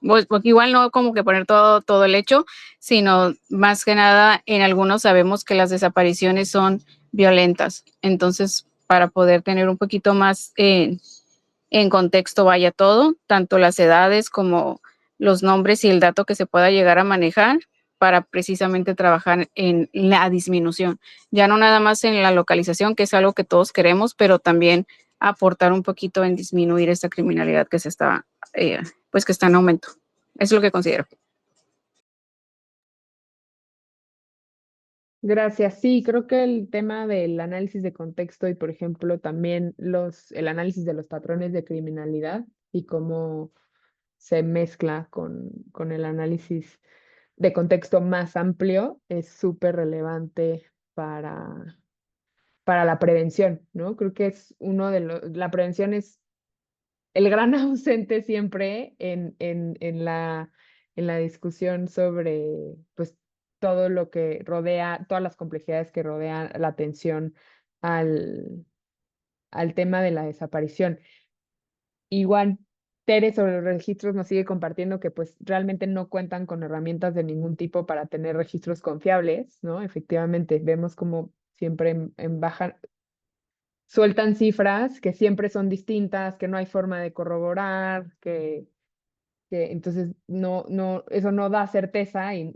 pues, porque igual no como que poner todo el hecho, sino más que nada en algunos sabemos que las desapariciones son violentas. Entonces, para poder tener un poquito más en contexto vaya todo, tanto las edades como los nombres y el dato que se pueda llegar a manejar para precisamente trabajar en la disminución. Ya no nada más en la localización, que es algo que todos queremos, pero también aportar un poquito en disminuir esta criminalidad que se está, pues que está en aumento. Eso es lo que considero. Gracias. Sí, creo que el tema del análisis de contexto y, por ejemplo, también el análisis de los patrones de criminalidad y cómo se mezcla con el análisis de contexto más amplio es súper relevante para la prevención, ¿no? Creo que es la prevención es el gran ausente siempre en la discusión sobre, pues, todo lo que rodea, todas las complejidades que rodean la atención al tema de la desaparición. Igual, Tere sobre los registros nos sigue compartiendo que pues realmente no cuentan con herramientas de ningún tipo para tener registros confiables, ¿no? Efectivamente, vemos como siempre en baja sueltan cifras que siempre son distintas, que no hay forma de corroborar, que entonces eso no da certeza y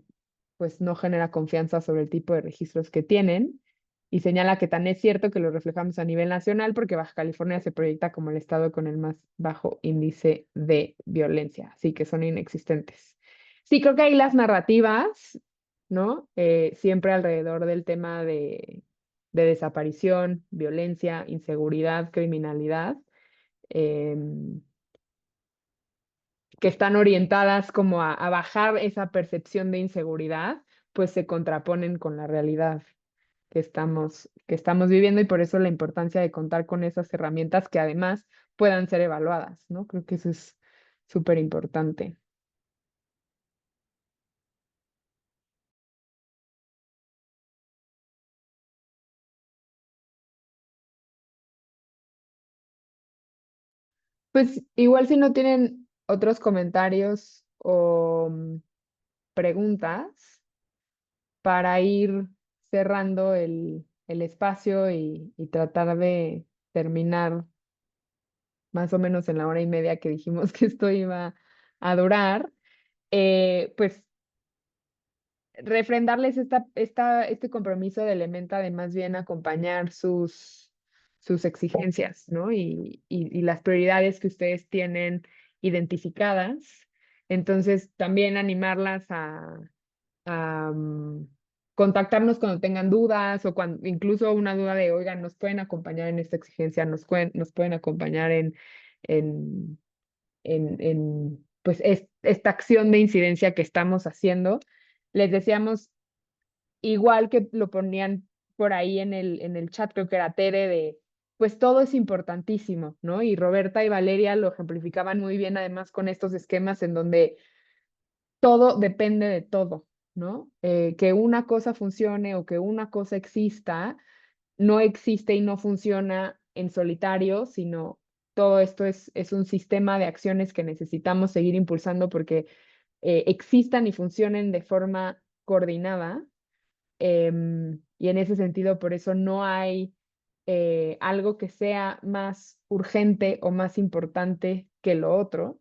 pues no genera confianza sobre el tipo de registros que tienen. Y señala que tan es cierto que lo reflejamos a nivel nacional porque Baja California se proyecta como el estado con el más bajo índice de violencia, así que son inexistentes. Sí, creo que hay las narrativas, ¿no? Siempre alrededor del tema de desaparición, violencia, inseguridad, criminalidad. em, que están orientadas como a bajar esa percepción de inseguridad, pues se contraponen con la realidad que estamos viviendo y por eso la importancia de contar con esas herramientas que además puedan ser evaluadas, ¿no? Creo que eso es súper importante. Pues igual si no tienen otros comentarios o preguntas para ir cerrando el espacio y tratar de terminar más o menos en la hora y media que dijimos que esto iba a durar, pues refrendarles este compromiso de Elementa de más bien acompañar sus exigencias, ¿no? Y las prioridades que ustedes tienen identificadas. Entonces, también animarlas a contactarnos cuando tengan dudas o cuando incluso una duda de, oigan, nos pueden acompañar en esta exigencia, nos pueden acompañar en pues esta acción de incidencia que estamos haciendo. Les decíamos, igual que lo ponían por ahí en el chat, creo que era Tere, de pues todo es importantísimo, ¿no? Y Roberta y Valeria lo ejemplificaban muy bien, además, con estos esquemas en donde todo depende de todo, ¿no? Que una cosa funcione o que una cosa exista, no existe y no funciona en solitario, sino todo esto es un sistema de acciones que necesitamos seguir impulsando porque existan y funcionen de forma coordinada. Y en ese sentido, por eso no hay algo que sea más urgente o más importante que lo otro,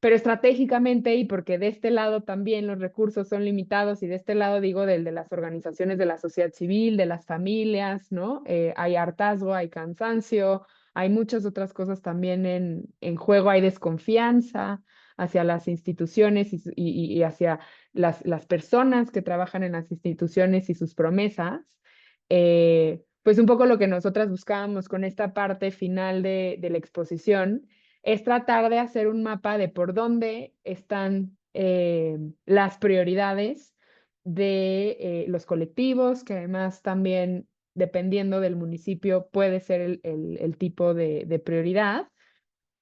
pero estratégicamente y porque de este lado también los recursos son limitados y de este lado digo del de las organizaciones de la sociedad civil, de las familias, ¿no? Hay hartazgo, hay cansancio, hay muchas otras cosas también en juego, hay desconfianza hacia las instituciones y hacia las personas que trabajan en las instituciones y sus promesas. Pues un poco lo que nosotras buscábamos con esta parte final de la exposición es tratar de hacer un mapa de por dónde están las prioridades de los colectivos, que además también, dependiendo del municipio, puede ser el tipo de prioridad,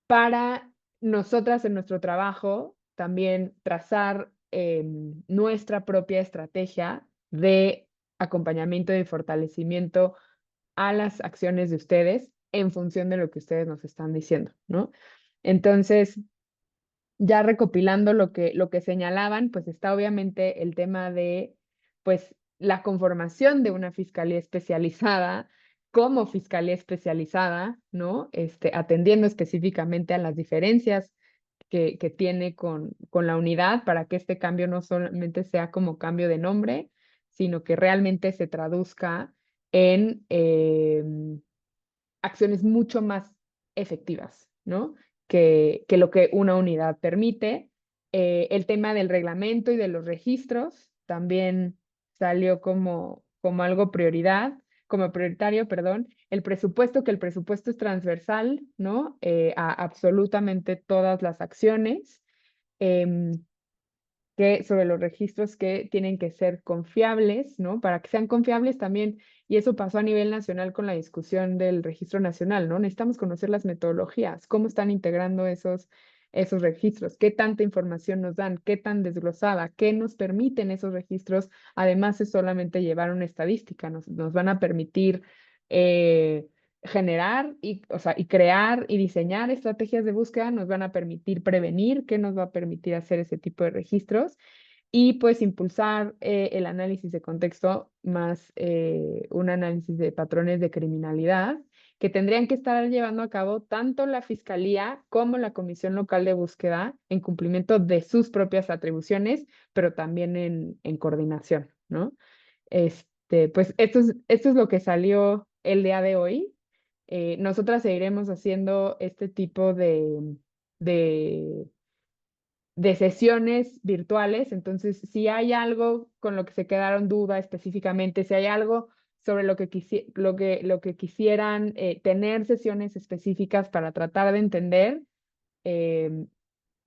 para nosotras en nuestro trabajo también trazar nuestra propia estrategia de acompañamiento y fortalecimiento a las acciones de ustedes en función de lo que ustedes nos están diciendo, ¿no? Entonces, ya recopilando lo que señalaban, pues está obviamente el tema de, pues, la conformación de una fiscalía especializada como fiscalía especializada, ¿no? Atendiendo específicamente a las diferencias que tiene con la unidad para que este cambio no solamente sea como cambio de nombre, sino que realmente se traduzca en acciones mucho más efectivas, ¿no? Que lo que una unidad permite. El tema del reglamento y de los registros también salió como algo como prioritario, perdón. El presupuesto, que el presupuesto es transversal, ¿no? A absolutamente todas las acciones. Sobre los registros que tienen que ser confiables, ¿no? Para que sean confiables también, y eso pasó a nivel nacional con la discusión del registro nacional, ¿no? Necesitamos conocer las metodologías, cómo están integrando esos registros, qué tanta información nos dan, qué tan desglosada, qué nos permiten esos registros, además es solamente llevar una estadística, nos van a permitir generar y crear y diseñar estrategias de búsqueda, nos van a permitir prevenir, qué nos va a permitir hacer ese tipo de registros y pues impulsar el análisis de contexto más un análisis de patrones de criminalidad que tendrían que estar llevando a cabo tanto la Fiscalía como la Comisión Local de Búsqueda en cumplimiento de sus propias atribuciones, pero también en coordinación, ¿no? Pues esto es lo que salió el día de hoy. Nosotras seguiremos haciendo este tipo de, de sesiones virtuales, entonces si hay algo con lo que se quedaron duda específicamente, si hay algo sobre lo que quisieran tener sesiones específicas para tratar de entender, eh,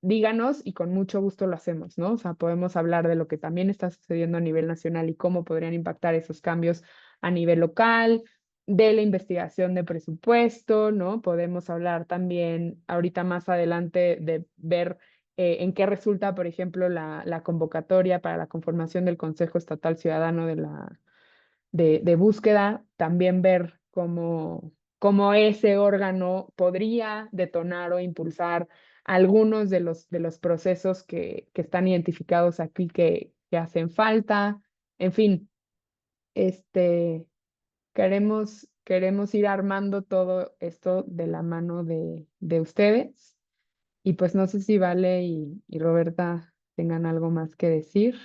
díganos y con mucho gusto lo hacemos, ¿no? O sea, podemos hablar de lo que también está sucediendo a nivel nacional y cómo podrían impactar esos cambios a nivel local, de la investigación de presupuesto, ¿no? Podemos hablar también ahorita más adelante de ver en qué resulta, por ejemplo, la convocatoria para la conformación del Consejo Estatal Ciudadano de búsqueda, también ver cómo ese órgano podría detonar o impulsar algunos de los procesos que están identificados aquí que hacen falta. En fin, este, queremos ir armando todo esto de la mano de ustedes. Y pues no sé si Vale y Roberta tengan algo más que decir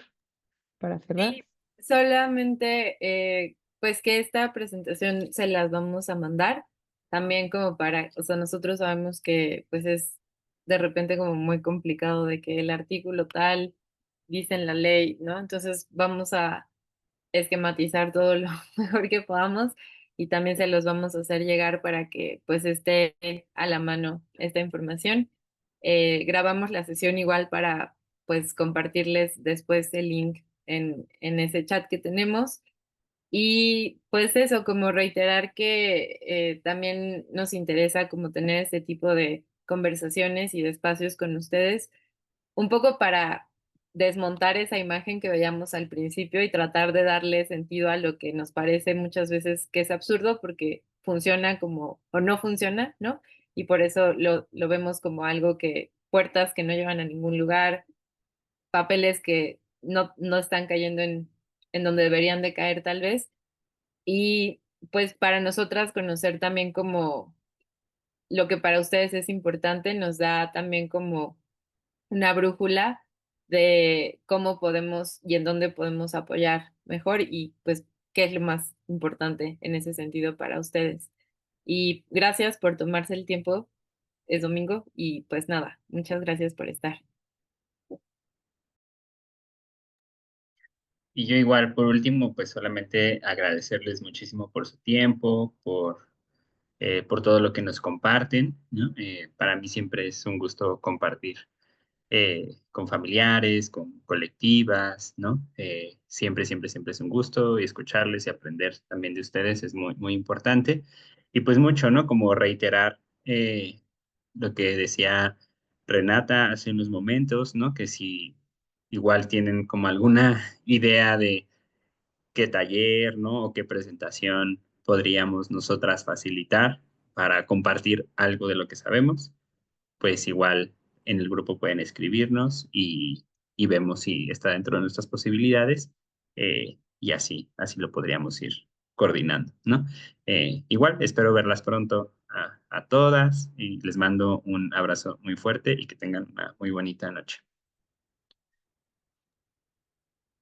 para cerrar. Sí, solamente pues que esta presentación se las vamos a mandar también como para, o sea, nosotros sabemos que pues es de repente como muy complicado de que el artículo tal dice en la ley, ¿no? Entonces vamos a esquematizar todo lo mejor que podamos y también se los vamos a hacer llegar para que pues esté a la mano esta información. grabamos la sesión igual para pues compartirles después el link en ese chat que tenemos. Y pues eso, como reiterar que también nos interesa como tener este tipo de conversaciones y de espacios con ustedes, un poco para desmontar esa imagen que veíamos al principio y tratar de darle sentido a lo que nos parece muchas veces que es absurdo porque funciona como o no funciona, ¿no? Y por eso lo vemos como algo que, puertas que no llevan a ningún lugar, papeles que no están cayendo en donde deberían de caer tal vez. Y pues para nosotras conocer también como lo que para ustedes es importante nos da también como una brújula de cómo podemos y en dónde podemos apoyar mejor y pues qué es lo más importante en ese sentido para ustedes. Y gracias por tomarse el tiempo, es domingo y pues nada, muchas gracias por estar. Y yo igual, por último, pues solamente agradecerles muchísimo por su tiempo, por todo lo que nos comparten, ¿no? Para mí siempre es un gusto compartir con familiares, con colectivas, ¿no? Siempre es un gusto y escucharles y aprender también de ustedes es muy, muy importante. Y pues mucho, ¿no? Como reiterar lo que decía Renata hace unos momentos, ¿no? Que si igual tienen como alguna idea de qué taller, ¿no? O qué presentación podríamos nosotras facilitar para compartir algo de lo que sabemos, pues igual en el grupo pueden escribirnos y vemos si está dentro de nuestras posibilidades y así lo podríamos ir coordinando, ¿no? Igual, espero verlas pronto a todas y les mando un abrazo muy fuerte y que tengan una muy bonita noche.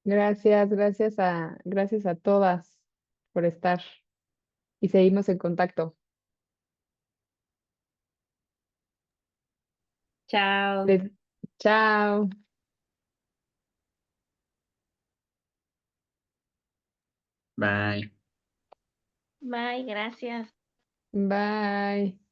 Gracias a todas por estar y seguimos en contacto. Chao. Les- Chao. Bye. Bye, gracias. Bye.